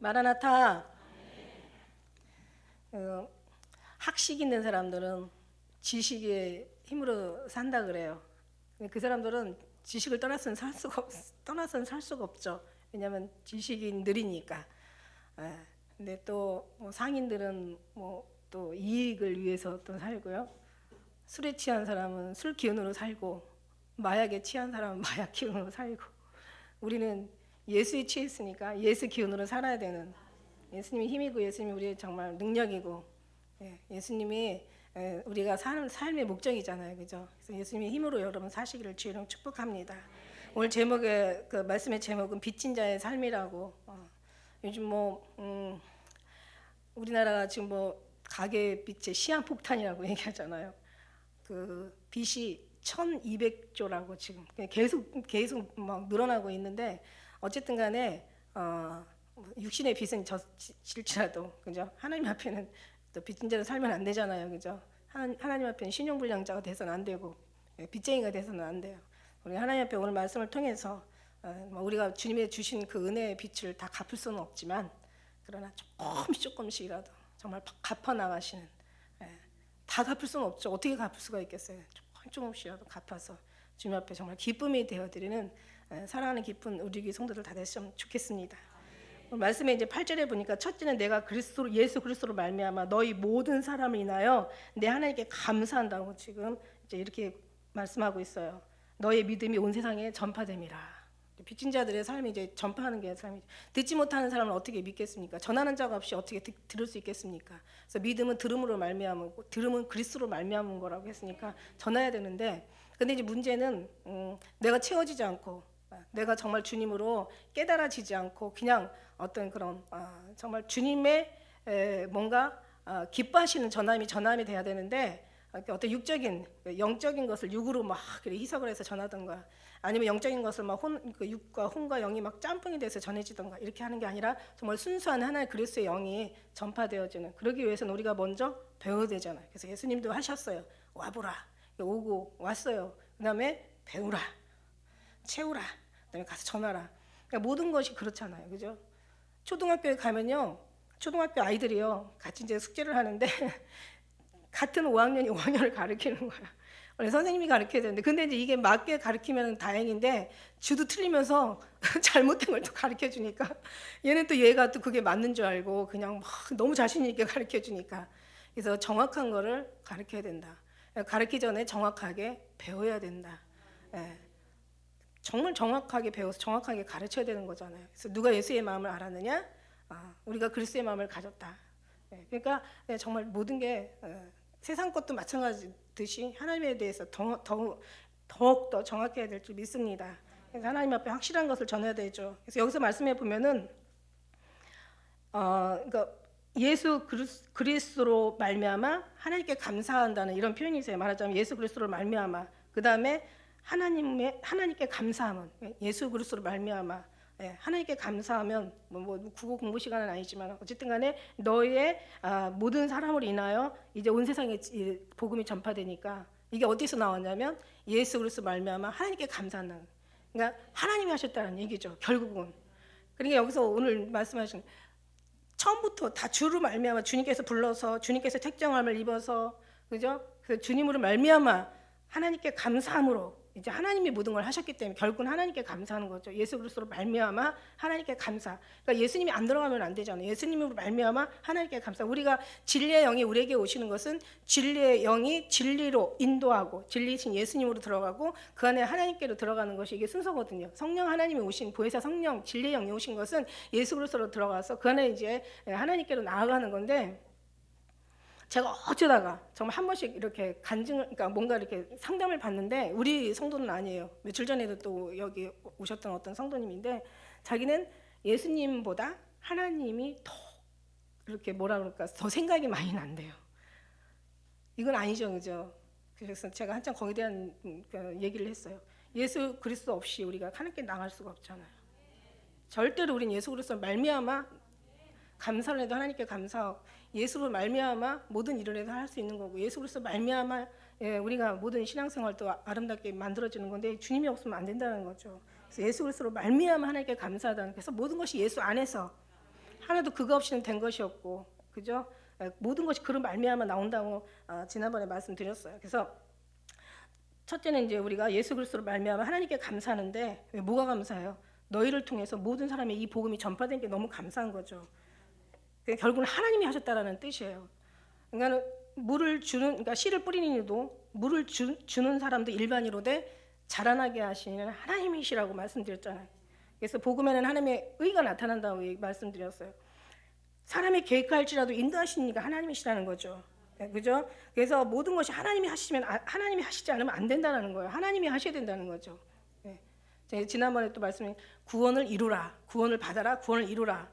마라나타. 학식 있는 사람들은 지식의 힘으로 산다 그래요. 그 사람들은 지식을 떠나서는 살 수가 없죠. 왜냐하면 지식이 느리니까. 근데 또 상인들은 또 이익을 위해서 또 살고요. 술에 취한 사람은 술 기운으로 살고, 마약에 취한 사람은 마약 기운으로 살고, 우리는 예수에 취했으니까 예수 기운으로 살아야 되는, 예수님이 힘이고 예수님이 우리의 정말 능력이고, 예수님이 우리가 사는 삶의 목적이잖아요, 그죠? 그래서 예수님의 힘으로 여러분 사시기를 주의로 축복합니다. 오늘 제목의 그 말씀의 제목은 빚진 자의 삶이라고. 요즘 우리나라가 지금 가계 빚의 시한폭탄이라고 얘기하잖아요. 그 빚이 1,200조라고 지금 계속 막 늘어나고 있는데, 어쨌든 간에 육신의 빚은 질지라도, 그죠? 하나님 앞에는 또 빚진 자로 살면 안 되잖아요, 그죠? 하나님 앞에는 신용불량자가 돼서는 안 되고, 빚쟁이가 돼서는 안 돼요. 우리 하나님 앞에 오늘 말씀을 통해서 우리가 주님의 주신 그 은혜의 빚을 다 갚을 수는 없지만, 그러나 조금씩이라도 정말 갚아 나가시는, 다 갚을 수는 없죠. 어떻게 갚을 수가 있겠어요? 조금씩이라도 갚아서 주님 앞에 정말 기쁨이 되어드리는 사랑하는 기쁜 우리 성도들 다 됐으면 좋겠습니다. 말씀에 이제 8절에 보니까, 첫째는 내가 예수 그리스도로 말미암아 너희 모든 사람을 인하여 내 하나님께 감사한다고 지금 이제 이렇게 말씀하고 있어요. 너의 믿음이 온 세상에 전파됨이라. 빚진 자들의 삶이 이제 전파하는 게 삶이죠. 듣지 못하는 사람을 어떻게 믿겠습니까? 전하는 자가 없이 어떻게 들을 수 있겠습니까? 그래서 믿음은 들음으로 말미암고, 들음은 그리스도로 말미암은 거라고 했으니까 전해야 되는데, 근데 이제 문제는 내가 채워지지 않고, 내가 정말 주님으로 깨달아지지 않고, 그냥 어떤 그런 정말 주님의 뭔가 기뻐하시는 전함이 돼야 되는데, 어떤 육적인 영적인 것을 육으로 막 희석을 해서 전하던가, 아니면 영적인 것을 막 육과 혼과 영이 막 짬뽕이 돼서 전해지던가, 이렇게 하는 게 아니라 정말 순수한 하나의 그리스도의 영이 전파되어지는, 그러기 위해서는 우리가 먼저 배워야 되잖아요. 그래서 예수님도 하셨어요. 와보라. 오고 왔어요. 그 다음에 배우라, 채우라, 그다음에 가서 전하라. 그러니까 모든 것이 그렇잖아요, 그죠? 초등학교에 가면요, 초등학교 아이들이요 같이 이제 숙제를 하는데 같은 5학년이 5학년을 가르치는 거야. 원래 선생님이 가르쳐야 되는데, 근데 이제 이게 맞게 가르치면 다행인데, 주도 틀리면서 잘못된 걸 또 가르쳐 주니까, 얘는 또 얘가 또 그게 맞는 줄 알고 그냥 막 너무 자신 있게 가르쳐 주니까, 그래서 정확한 거를 가르쳐야 된다. 가르치기 전에 정확하게 배워야 된다. 정말 정확하게 배워서 정확하게 가르쳐야 되는 거잖아요. 그래서 누가 예수의 마음을 알았느냐? 우리가 그리스도의 마음을 가졌다. 그러니까 정말 모든 게 세상 것도 마찬가지듯이 하나님에 대해서 더욱더 정확해야 될 줄 믿습니다. 그래서 하나님 앞에 확실한 것을 전해야 되죠. 그래서 여기서 말씀해 보면은 그러니까 예수 그리스도로 말미암아 하나님께 감사한다는 이런 표현이 있어요. 말하자면 예수 그리스도로 말미암아, 그 다음에 하나님께 감사함은 예수 그리스도로 말미암아, 하나님께 감사하면 국어 공부 시간은 아니지만 어쨌든 간에 너의 모든 사람을 인하여 이제 온 세상에 복음이 전파되니까, 이게 어디서 나왔냐면 예수 그리스도 말미암아 하나님께 감사한다는, 그러니까 하나님이 하셨다는 얘기죠, 결국은. 그러니까 여기서 오늘 말씀하신 처음부터 다 주로 말미암아, 주님께서 불러서 주님께서 택정함을 입어서, 그죠? 그 주님으로 말미암아 하나님께 감사함으로, 이제 하나님이 모든 걸 하셨기 때문에 결국은 하나님께 감사하는 거죠. 예수 그리스도로 말미암아 하나님께 감사. 그러니까 예수님이 안 들어가면 안 되잖아요. 예수님으로 말미암아 하나님께 감사. 우리가 진리의 영이 우리에게 오시는 것은 진리의 영이 진리로 인도하고, 진리이신 예수님으로 들어가고 그 안에 하나님께로 들어가는 것이 이게 순서거든요. 성령 하나님이 오신, 보혜사 성령 진리의 영이 오신 것은 예수 그리스도로 들어가서 그 안에 이제 하나님께로 나아가는 건데, 제가 어쩌다가 정말 한 번씩 이렇게 그러니까 뭔가 이렇게 상담을 받는데, 우리 성도는 아니에요. 며칠 전에도 또 여기 오셨던 어떤 성도님인데, 자기는 예수님보다 하나님이 더 이렇게 뭐라 그럴까, 더 생각이 많이 난대요. 이건 아니죠, 그죠? 그래서 제가 한참 거기에 대한 얘기를 했어요. 예수 그리스도 없이 우리가 하나님께 나갈 수가 없잖아요. 절대로 우린 예수 그리스도 말미암아 감사를 해도 하나님께 감사하고, 예수로 말미암아 모든 일을 해도 할 수 있는 거고, 예수 그리스도 말미암아 우리가 모든 신앙생활도 아름답게 만들어지는 건데, 주님이 없으면 안 된다는 거죠. 그래서 예수 그리스도로 말미암아 하나님께 감사하다는, 그래서 모든 것이 예수 안에서 하나도 그거 없이는 된 것이 없고, 그죠? 모든 것이 그런 말미암아 나온다고 지난번에 말씀드렸어요. 그래서 첫째는 이제 우리가 예수 그리스도로 말미암아 하나님께 감사하는데, 왜 뭐가 감사해요? 너희를 통해서 모든 사람의 이 복음이 전파된 게 너무 감사한 거죠. 결국은 하나님이 하셨다라는 뜻이에요. 그러니까 물을 주는, 그러니까 씨를 뿌리는 이도 물을 주는 사람도 일반이로되 자라나게 하시는 하나님이시라고 말씀드렸잖아요. 그래서 복음에는 하나님의 의가 나타난다고 말씀드렸어요. 사람이 계획할지라도 인도하시는 이가 하나님이시라는 거죠. 그죠? 그래서 모든 것이 하나님이 하시면, 하나님이 하시지 않으면 안 된다는 거예요. 하나님이 하셔야 된다는 거죠. 제가 지난번에 또 말씀해, 구원을 이루라, 구원을 받아라, 구원을 이루라.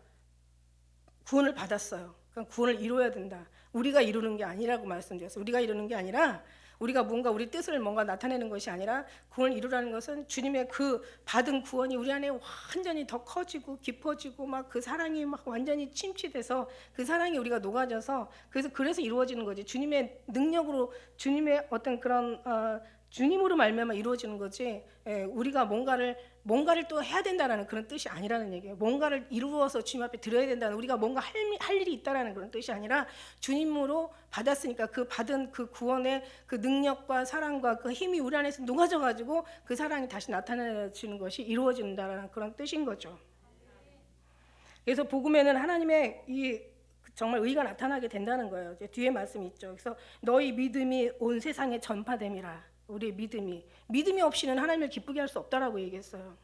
구원을 받았어요. 그러니까 구원을 이루어야 된다. 우리가 이루는 게 아니라고 말씀드렸어요. 우리가 이루는 게 아니라, 우리가 뭔가 우리 뜻을 뭔가 나타내는 것이 아니라, 구원을 이루라는 것은 주님의 그 받은 구원이 우리 안에 완전히 더 커지고 깊어지고 막 그 사랑이 막 완전히 침취돼서 그 사랑이 우리가 녹아져서, 그래서 이루어지는 거지. 주님의 능력으로, 주님의 어떤 그런 주님으로 말미암아 이루어지는 거지. 우리가 뭔가를 또 해야 된다는 그런 뜻이 아니라는 얘기예요. 뭔가를 이루어서 주님 앞에 드려야 된다는, 우리가 뭔가 할 일이 있다라는 그런 뜻이 아니라, 주님으로 받았으니까 그 받은 그 구원의 그 능력과 사랑과 그 힘이 우리 안에서 녹아져 가지고 그 사랑이 다시 나타나지는 것이 이루어진다라는 그런 뜻인 거죠. 그래서 복음에는 하나님의 이 정말 의가 나타나게 된다는 거예요. 이제 뒤에 말씀이 있죠. 그래서 너희 믿음이 온 세상에 전파됨이라. 우리의 믿음이 없이는 하나님을 기쁘게 할 수 없다라고 얘기했어요.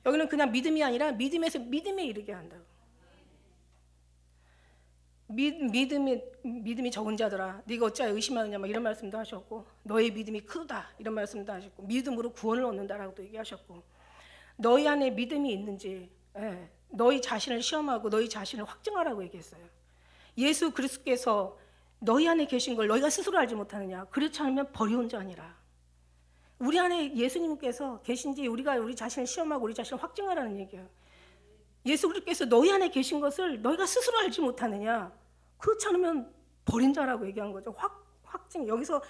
여기는 그냥 믿음이 아니라 믿음에서 믿음에 이르게 한다고. 믿음이 적은 자들아, 네가 어찌하여 의심하느냐, 막 이런 말씀도 하셨고, 너의 믿음이 크다 이런 말씀도 하셨고, 믿음으로 구원을 얻는다라고도 얘기하셨고, 너희 안에 믿음이 있는지, 너희 자신을 시험하고 너희 자신을 확증하라고 얘기했어요. 예수 그리스도께서 너희 안에 계신 걸 너희가 스스로 알지 못하느냐? 그렇지 않으면 버려온 자니라. 우리 안에 예수님께서 계신지 우리가 우리 자신을 시험하고 우리 자신을 확증하라는 얘기예요. 예수 그리스도께서 너희 안에 계신 것을 너희가 스스로 알지 못하느냐? 그렇지 않으면 버린 자라고 얘기한 거죠. 확증. 여기서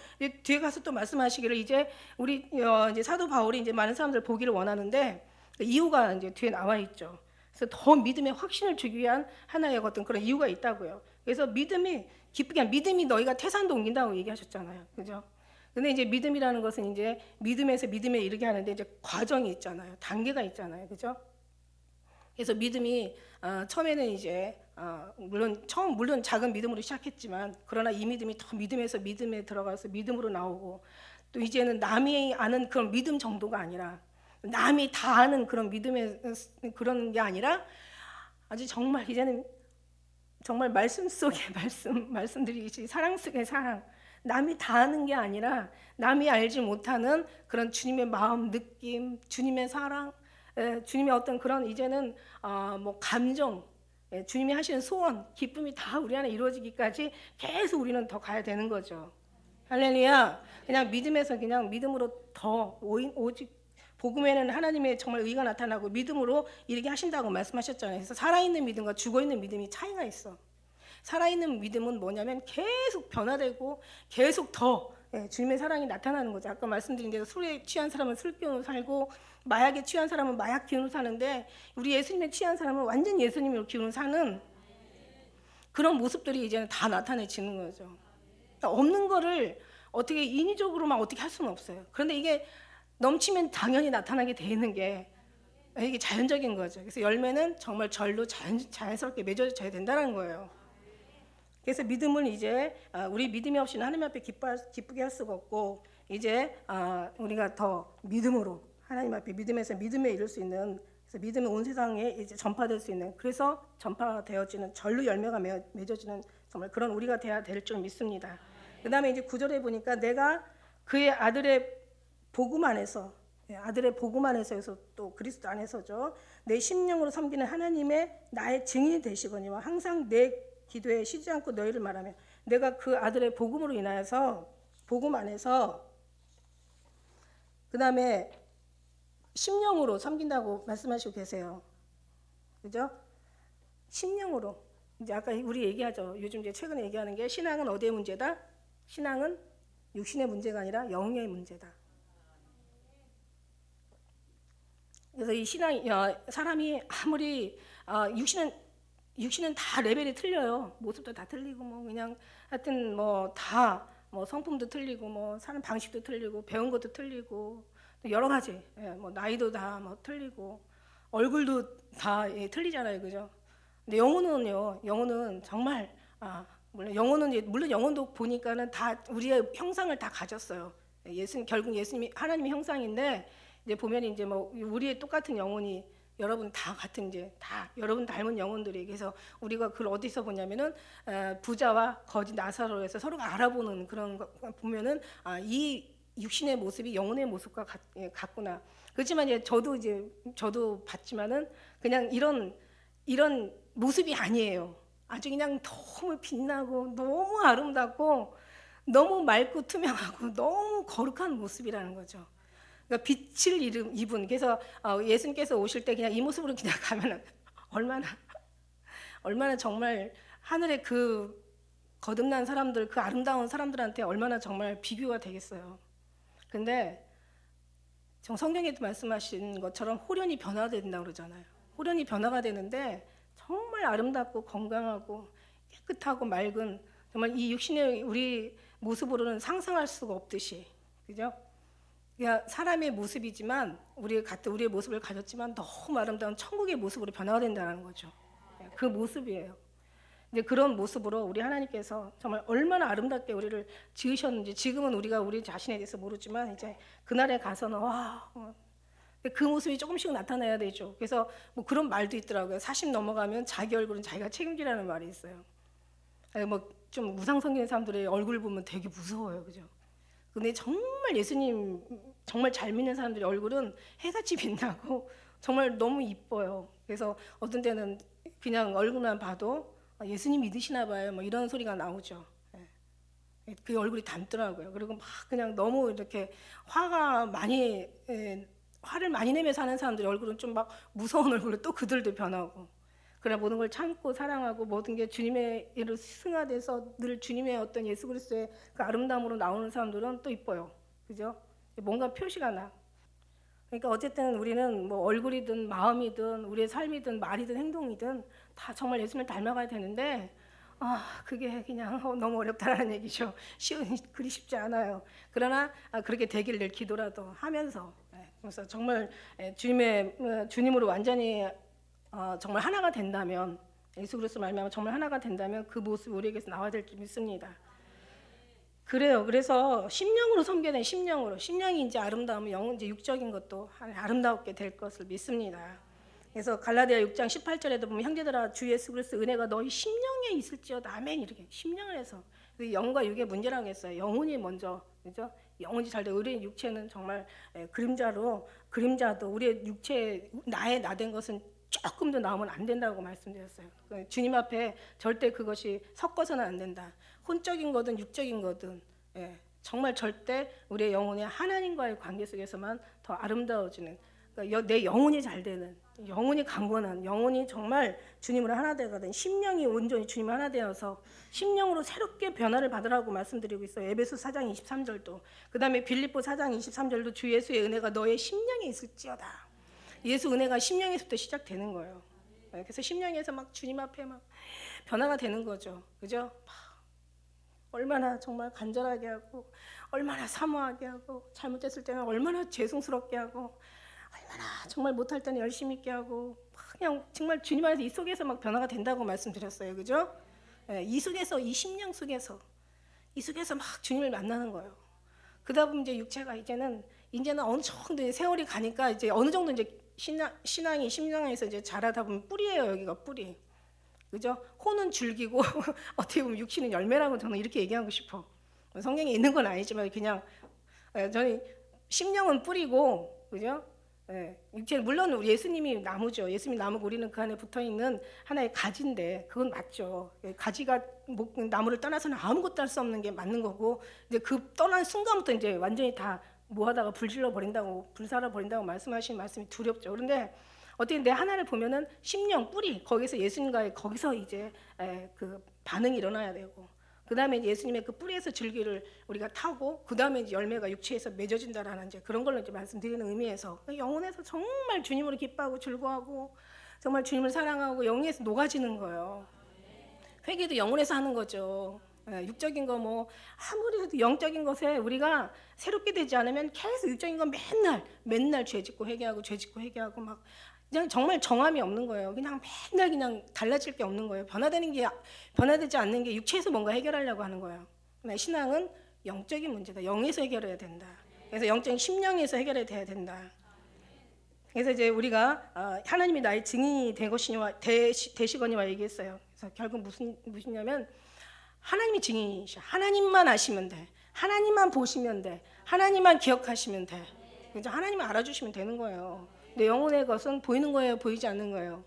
뒤에 가서 또 말씀하시기를, 이제 우리 이제 사도 바울이 이제 많은 사람들 보기를 원하는데, 그 이유가 이제 뒤에 나와 있죠. 그래서 더 믿음의 확신을 주기 위한 하나의 어떤 그런 이유가 있다고요. 그래서 믿음이 너희가 태산도 옮긴다고 얘기하셨잖아요. 그죠? 근데 이제 믿음이라는 것은 이제 믿음에서 믿음에 이르게 하는데 이제 과정이 있잖아요. 단계가 있잖아요. 그죠? 그래서 믿음이 처음에는 이제 물론 작은 믿음으로 시작했지만, 그러나 이 믿음이 더 믿음에서 믿음에 들어가서 믿음으로 나오고, 또 이제는 남이 아는 그런 믿음 정도가 아니라, 남이 다 아는 그런 믿음의 그런 게 아니라, 아주 정말 이제는 정말 말씀 속의 말씀드리듯이 사랑 속의 사랑, 남이 다 아는 게 아니라 남이 알지 못하는 그런 주님의 마음, 느낌, 주님의 사랑, 주님의 어떤 그런 이제는 뭐 감정, 주님이 하시는 소원, 기쁨이 다 우리 안에 이루어지기까지 계속 우리는 더 가야 되는 거죠. 할렐루야. 그냥 믿음에서 그냥 믿음으로 더 오직 복음에는 하나님의 정말 의가 나타나고 믿음으로 이르게 하신다고 말씀하셨잖아요. 그래서 살아있는 믿음과 죽어있는 믿음이 차이가 있어. 살아있는 믿음은 뭐냐면 계속 변화되고 계속 더 주님의 사랑이 나타나는 거죠. 아까 말씀드린 대로 술에 취한 사람은 술 기운으로 살고, 마약에 취한 사람은 마약 기운으로 사는데, 우리 예수님에 취한 사람은 완전 예수님으로 기운으로 사는 그런 모습들이 이제는 다 나타내지는 거죠. 그러니까 없는 거를 어떻게 인위적으로만 어떻게 할 수는 없어요. 그런데 이게 넘치면 당연히 나타나게 되는 게 이게 자연적인 거죠. 그래서 열매는 정말 절로 자연스럽게 맺어져야 된다는 거예요. 그래서 믿음은 이제 우리 믿음이 없이는 하나님 앞에 기쁘게 할 수가 없고, 이제 우리가 더 믿음으로 하나님 앞에 믿음에서 믿음에 이룰 수 있는, 그래서 믿음이 온 세상에 이제 전파될 수 있는, 그래서 전파되어지는 절로 열매가 맺어지는 정말 그런 우리가 돼야 될 줄 믿습니다. 그다음에 이제 9절에 보니까 내가 그의 아들의 복음 안에서, 해서 또 그리스도 안에서죠, 내 심령으로 섬기는 하나님의 나의 증인이 되시거니와 항상 내 기도에 쉬지 않고 너희를 말하며, 내가 그 아들의 복음으로 인하여서 복음 안에서, 그 다음에 심령으로 섬긴다고 말씀하시고 계세요. 그죠? 심령으로. 이제 아까 우리 얘기하죠. 요즘 이제 최근에 얘기하는 게, 신앙은 어디의 문제다? 신앙은 육신의 문제가 아니라 영의 문제다. 그래서 이 신앙, 사람이 아무리 육신은 육신은 다 레벨이 틀려요. 모습도 다 틀리고 뭐 그냥 하여튼 뭐 다 뭐 성품도 틀리고 뭐 사는 방식도 틀리고 배운 것도 틀리고 또 여러 가지 뭐 나이도 다 뭐 틀리고 얼굴도 다 틀리잖아요, 그죠? 근데 영혼은요, 영혼은 정말 물론 영혼도 보니까는 다 우리의 형상을 다 가졌어요. 결국 예수님이 하나님의 형상인데 이제 보면 이제 뭐 우리의 똑같은 영혼이 여러분 다 같은 이제 다 여러분 닮은 영혼들이 그래서 우리가 그걸 어디서 보냐면은 부자와 거지 나사로에서 서로가 알아보는 그런 거 보면은 이 육신의 모습이 영혼의 모습과 같구나. 그렇지만 이제 저도 봤지만은 그냥 이런 모습이 아니에요. 아주 그냥 너무 빛나고 너무 아름답고 너무 맑고 투명하고 너무 거룩한 모습이라는 거죠. 그러니까 빛을 입은 그래서 예수님께서 오실 때 그냥 이 모습으로 그냥 가면 얼마나 정말 하늘의 그 거듭난 사람들 그 아름다운 사람들한테 얼마나 정말 비교가 되겠어요. 근데 성경에도 말씀하신 것처럼 호련이 변화된다고 그러잖아요. 호련이 변화가 되는데 정말 아름답고 건강하고 깨끗하고 맑은 정말 이 육신의 우리 모습으로는 상상할 수가 없듯이 그죠? 그러니까 사람의 모습이지만 우리의 모습을 가졌지만 너무 아름다운 천국의 모습으로 변화가 된다는 거죠. 그 모습이에요. 이제 그런 모습으로 우리 하나님께서 정말 얼마나 아름답게 우리를 지으셨는지 지금은 우리가 우리 자신에 대해서 모르지만 이제 그날에 가서는 그 모습이 조금씩은 나타나야 되죠. 그래서 뭐 그런 말도 있더라고요. 40 넘어가면 자기 얼굴은 자기가 책임지라는 말이 있어요. 뭐 좀 무상성경의 사람들의 얼굴 보면 되게 무서워요, 그죠? 근데 정말 예수님 정말 잘 믿는 사람들의 얼굴은 해같이 빛나고 정말 너무 이뻐요. 그래서 어떤 때는 그냥 얼굴만 봐도 예수님 믿으시나 봐요. 뭐 이런 소리가 나오죠. 그 얼굴이 닮더라고요. 그리고 막 그냥 너무 이렇게 화를 많이 내면서 사는 사람들의 얼굴은 좀 막 무서운 얼굴로 또 그들도 변하고. 그러나 모든 걸 참고 사랑하고 모든 게 주님의 일을 승화돼서 늘 주님의 어떤 예수 그리스도의 그 아름다움으로 나오는 사람들은 또 이뻐요. 그죠? 뭔가 표시가 나. 그러니까 어쨌든 우리는 뭐 얼굴이든 마음이든 우리의 삶이든 말이든 행동이든 다 정말 예수님을 닮아가야 되는데 그게 그냥 너무 어렵다라는 얘기죠. 그리 쉽지 않아요. 그러나 그렇게 되기를 늘 기도라도 하면서 그래서 정말 주님으로 완전히 정말 하나가 된다면 예수 그리스도 말미암아 정말 하나가 된다면 그 모습이 우리에게서 나와야 될 줄 믿습니다. 그래요. 그래서 심령으로 섬겨야 돼. 심령이 이제 아름다우면 영은 이제 육적인 것도 아름답게 될 것을 믿습니다. 그래서 갈라디아 6장 18절에도 보면 형제들아 주 예수 그리스도 은혜가 너희 심령에 있을지어다. 아멘. 이렇게 심령을 해서 영과 육의 문제라고 했어요. 영혼이 먼저 그죠? 영혼이 잘 돼. 우리의 육체는 정말 그림자도 우리의 육체 나의 나된 것은 조금도 나오면 안 된다고 말씀드렸어요. 주님 앞에 절대 그것이 섞어서는 안 된다. 혼적인 거든 육적인 거든 정말 절대 우리의 영혼이 하나님과의 관계 속에서만 더 아름다워지는 그러니까 내 영혼이 잘 되는 영혼이 강건한 영혼이 정말 주님으로 하나 되거든 심령이 온전히 주님을 하나 되어서 심령으로 새롭게 변화를 받으라고 말씀드리고 있어요. 에베소 4장 23절도 그 다음에 빌립보 4장 23절도 주 예수의 은혜가 너의 심령에 있을지어다. 예수 은혜가 심령에서부터 시작되는 거예요. 그래서 심령에서 막 주님 앞에 막 변화가 되는 거죠. 그죠? 얼마나 정말 간절하게 하고 얼마나 사모하게 하고 잘못했을 때는 얼마나 죄송스럽게 하고 얼마나 정말 못할 때는 열심히 있게 하고 그냥 정말 주님 안에서 이 속에서 막 변화가 된다고 말씀드렸어요. 그죠? 이 속에서 이 심령 속에서 이 속에서 막 주님을 만나는 거예요. 그러다 보면 이제 육체가 이제는 어느 정도 세월이 가니까 이제 어느 정도 이제 신앙이 심령에서 이제 자라다 보면 뿌리예요. 여기가 뿌리. 그죠? 혼은 줄기고 어떻게 보면 육신은 열매라고 저는 이렇게 얘기하고 싶어. 성경에 있는 건 아니지만 그냥 저는 심령은 뿌리고 그죠? 육체는 물론 우리 예수님이 나무죠. 예수님이 나무고 우리는 그 안에 붙어 있는 하나의 가지인데 그건 맞죠. 가지가 나무를 떠나서는 아무것도 할 수 없는 게 맞는 거고 이제 그 떠난 순간부터 이제 완전히 다 뭐하다가 불살라 버린다고 말씀하신 말씀이 두렵죠. 그런데 어떻게 내 하나를 보면은 심령 뿌리 거기서 예수님과의 거기서 이제 그 반응이 일어나야 되고 그 다음에 예수님의 그 뿌리에서 줄기를 우리가 타고 그 다음에 열매가 육체에서 맺어진다라는 이제 그런 걸로 이제 말씀드리는 의미에서 영혼에서 정말 주님으로 기뻐하고 즐거워하고 정말 주님을 사랑하고 영에서 녹아지는 거예요. 회개도 영혼에서 하는 거죠. 육적인 거 뭐 아무리 해도 영적인 것에 우리가 새롭게 되지 않으면 계속 육적인 거 맨날 죄 짓고 회개하고 죄 짓고 회개하고 막 그냥 정말 정함이 없는 거예요. 그냥 맨날 그냥 달라질 게 없는 거예요. 변화되지 않는 게 육체에서 뭔가 해결하려고 하는 거예요. 신앙은 영적인 문제다. 영에서 해결해야 된다. 그래서 영적인 심령에서 해결해야 된다. 그래서 이제 우리가 하나님이 나의 증인이 되시거니와 얘기했어요. 그래서 결국 무슨냐면 하나님이 증인이셔. 하나님만 아시면 돼. 하나님만 보시면 돼. 하나님만 기억하시면 돼. 그래서 하나님을 알아주시면 되는 거예요. 근데 영혼의 것은 보이는 거예요, 보이지 않는 거예요?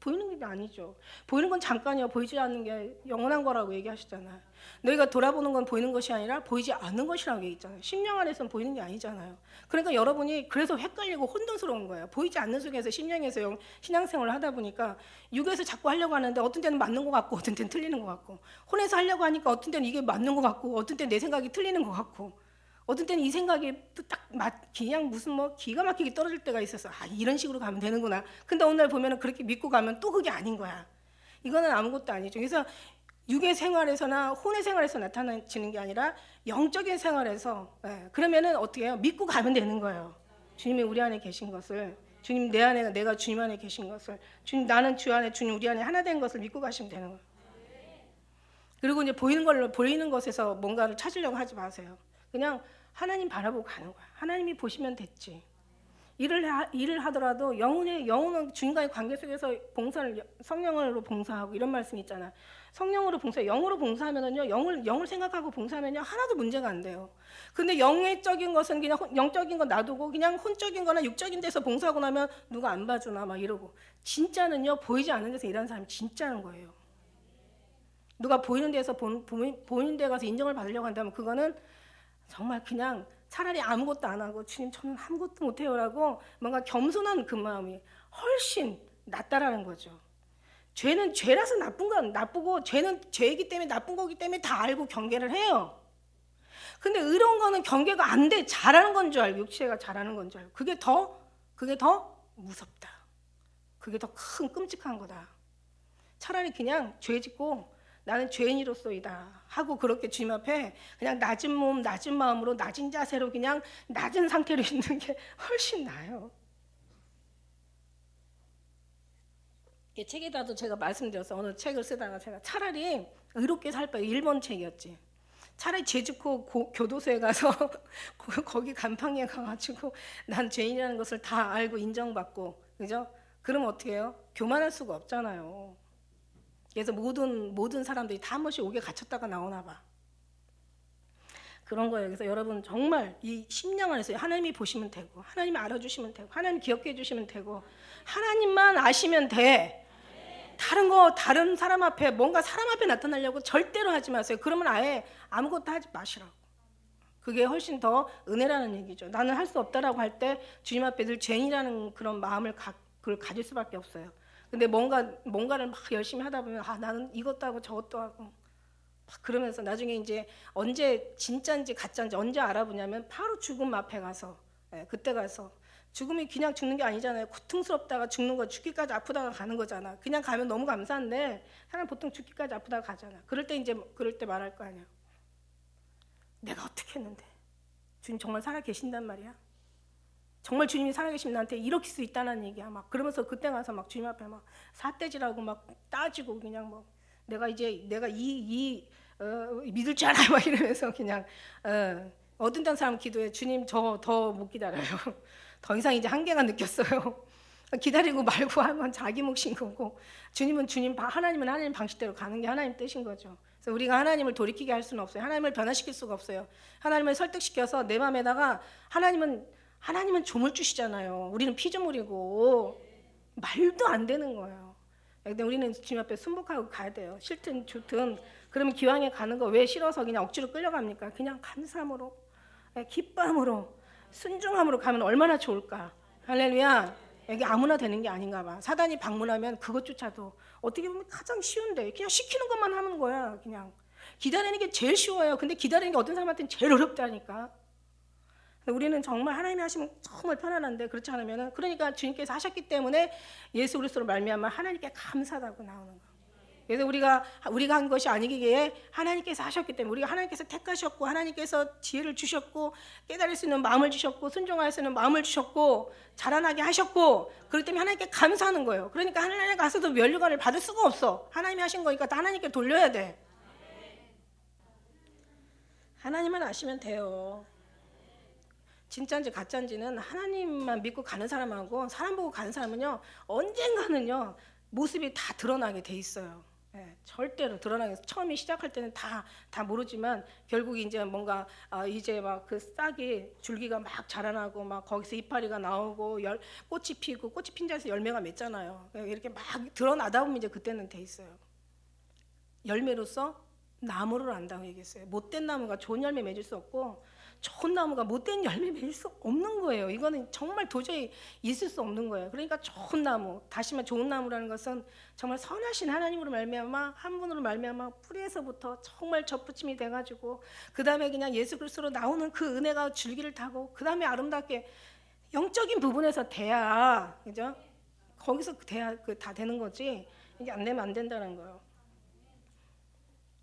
보이는 게 아니죠. 보이는 건 잠깐이요. 보이지 않는 게 영원한 거라고 얘기하시잖아요. 너희가 돌아보는 건 보이는 것이 아니라 보이지 않는 것이라고 얘기했잖아요. 심령 안에서는 보이는 게 아니잖아요. 그러니까 여러분이 그래서 헷갈리고 혼돈스러운 거예요. 보이지 않는 속에서 심령에서 신앙생활을 하다 보니까 육에서 자꾸 하려고 하는데 어떤 때는 맞는 것 같고 어떤 때는 틀리는 것 같고, 혼에서 하려고 하니까 어떤 때는 이게 맞는 것 같고 어떤 때는 내 생각이 틀리는 것 같고, 어떤 때는 이 생각이 딱 그냥 무슨 뭐 기가 막히게 떨어질 때가 있어서 이런 식으로 가면 되는구나. 근데 어느 날 보면은 그렇게 믿고 가면 또 그게 아닌 거야. 이거는 아무것도 아니죠. 그래서 육의 생활에서나 혼의 생활에서 나타나지는 게 아니라 영적인 생활에서, 그러면은 어떻게 해요? 믿고 가면 되는 거예요. 주님이 우리 안에 계신 것을, 주님 내 안에, 내가 주님 안에 계신 것을, 주님 나는 주 안에, 주님 우리 안에 하나 된 것을 믿고 가시면 되는 거예요. 그리고 이제 보이는 것에서 뭔가를 찾으려고 하지 마세요. 그냥 하나님 바라보고 가는 거야. 하나님이 보시면 됐지. 일을 하더라도 영혼은 주님과의 관계 속에서 봉사를 성령으로 봉사하고 이런 말씀이 있잖아. 성령으로 봉사, 영으로 봉사하면은요, 영을 생각하고 봉사하면요 하나도 문제가 안 돼요. 근데 영적인 것은 그냥 영적인 거 놔두고 그냥 혼적인 거나 육적인 데서 봉사하고 나면 누가 안 봐주나 막 이러고, 진짜는요 보이지 않는 데서 일하는 사람이 진짜는 거예요. 누가 보이는 데서 보이는 데 가서 인정을 받으려고 한다면 그거는 정말 그냥 차라리 아무것도 안 하고 주님 저는 아무것도 못해요라고 뭔가 겸손한 그 마음이 훨씬 낫다라는 거죠. 죄는 죄라서 나쁜 건 나쁘고, 죄는 죄이기 때문에 나쁜 거기 때문에 다 알고 경계를 해요. 근데 의로운 거는 경계가 안 돼. 잘하는 건 줄 알고, 육체가 잘하는 건 줄 알고, 그게 더 무섭다. 그게 더 큰 끔찍한 거다. 차라리 그냥 죄 짓고 나는 죄인으로서이다 하고 그렇게 주님 앞에 그냥 낮은 몸, 낮은 마음으로, 낮은 자세로 그냥 낮은 상태로 있는 게 훨씬 나아요. 이 책에다도 제가 말씀드렸어요. 어느 책을 쓰다가 제가 차라리 의롭게 살 바에, 일본 책이었지. 차라리 제주코 교도소에 가서 거기 간판에 가가지고 난 죄인이라는 것을 다 알고 인정받고, 그죠? 그러면 어떻게 해요? 교만할 수가 없잖아요. 그래서 모든 사람들이 다 한 번씩 옥에 갇혔다가 나오나 봐. 그런 거예요. 그래서 여러분 정말 이 심령 안에서 하나님이 보시면 되고, 하나님이 알아주시면 되고, 하나님 기억해 주시면 되고, 하나님만 아시면 돼. 다른 사람 앞에 뭔가 사람 앞에 나타나려고 절대로 하지 마세요. 그러면 아예 아무것도 하지 마시라고. 그게 훨씬 더 은혜라는 얘기죠. 나는 할 수 없다라고 할 때 주님 앞에 늘 죄인이라는 그런 마음을 그걸 가질 수밖에 없어요. 근데 뭔가를 막 열심히 하다 보면 나는 이것도 하고 저것도 하고 막 그러면서 나중에 이제 언제 진짜인지 가짜인지 언제 알아보냐면 바로 죽음 앞에 가서, 그때 가서. 죽음이 그냥 죽는 게 아니잖아요. 고통스럽다가 죽는 거, 죽기까지 아프다가 가는 거잖아. 그냥 가면 너무 감사한데 사람 보통 죽기까지 아프다가 가잖아. 그럴 때 말할 거 아니야. 내가 어떻게 했는데 주님 정말 살아 계신단 말이야. 정말 주님이 살아계시면 나한테 이렇게 수 있다는 얘기야. 막 그러면서 그때 가서 막 주님 앞에 막 사태질하고 막 따지고 그냥 뭐 내가 믿을 줄 알아 막 이러면서 그냥 어떤 사람 기도해. 주님 저 더 못 기다려요. 더 이상 이제 한계가 느꼈어요. 기다리고 말고 하면 자기 몫인 거고, 하나님은 하나님 방식대로 가는 게 하나님 뜻인 거죠. 그래서 우리가 하나님을 돌이키게 할 수는 없어요. 하나님을 변화시킬 수가 없어요. 하나님을 설득시켜서 내 마음에다가 하나님은 조물주시잖아요. 우리는 피조물이고 말도 안 되는 거예요. 근데 우리는 주님 앞에 순복하고 가야 돼요. 싫든 좋든. 그러면 기왕에 가는 거 왜 싫어서 그냥 억지로 끌려갑니까? 그냥 감사함으로, 기쁨으로, 순종함으로 가면 얼마나 좋을까. 할렐루야. 이게 아무나 되는 게 아닌가 봐. 사단이 방문하면 그것조차도 어떻게 보면 가장 쉬운데 그냥 시키는 것만 하는 거야. 그냥 기다리는 게 제일 쉬워요. 근데 기다리는 게 어떤 사람한테는 제일 어렵다니까. 우리는 정말 하나님이 하시면 정말 편안한데 그렇지 않으면은, 그러니까 주님께서 하셨기 때문에 예수 그리스도로 말미암아 하나님께 감사하다고 나오는 거예요. 그래서 우리가 한 것이 아니기에 하나님께서 하셨기 때문에, 우리가 하나님께서 택하셨고 하나님께서 지혜를 주셨고 깨달을 수 있는 마음을 주셨고 순종할 수 있는 마음을 주셨고 자라나게 하셨고, 그렇기 때문에 하나님께 감사하는 거예요. 그러니까 하나님 가서도 면류관을 받을 수가 없어. 하나님이 하신 거니까 다 하나님께 돌려야 돼. 하나님만 아시면 돼요. 진짜인지 가짜인지는 하나님만 믿고 가는 사람하고 사람 보고 가는 사람은요, 언젠가는요 모습이 다 드러나게 돼 있어요. 예, 절대로 드러나게. 처음에 시작할 때는 다 모르지만 결국 이제 뭔가 이제 막 그 싹이 줄기가 막 자라나고 막 거기서 이파리가 나오고 꽃이 피고, 꽃이 핀 자리에서 열매가 맺잖아요. 이렇게 막 드러나다 보면 이제 그때는 돼 있어요. 열매로서 나무를 안다고 얘기했어요. 못된 나무가 좋은 열매 맺을 수 없고 좋은 나무가 못된 열매 맺을 수 없는 거예요. 이거는 정말 도저히 있을 수 없는 거예요. 그러니까 좋은 나무, 다시 말해 좋은 나무라는 것은 정말 선하신 하나님으로 말미암아, 한 분으로 말미암아 뿌리에서부터 정말 접붙임이 돼가지고 그 다음에 그냥 예수 그리스도로 나오는 그 은혜가 줄기를 타고 그 다음에 아름답게 영적인 부분에서 돼야, 그죠? 거기서 돼야 다 되는 거지. 이게 안 되면 안 된다는 거예요.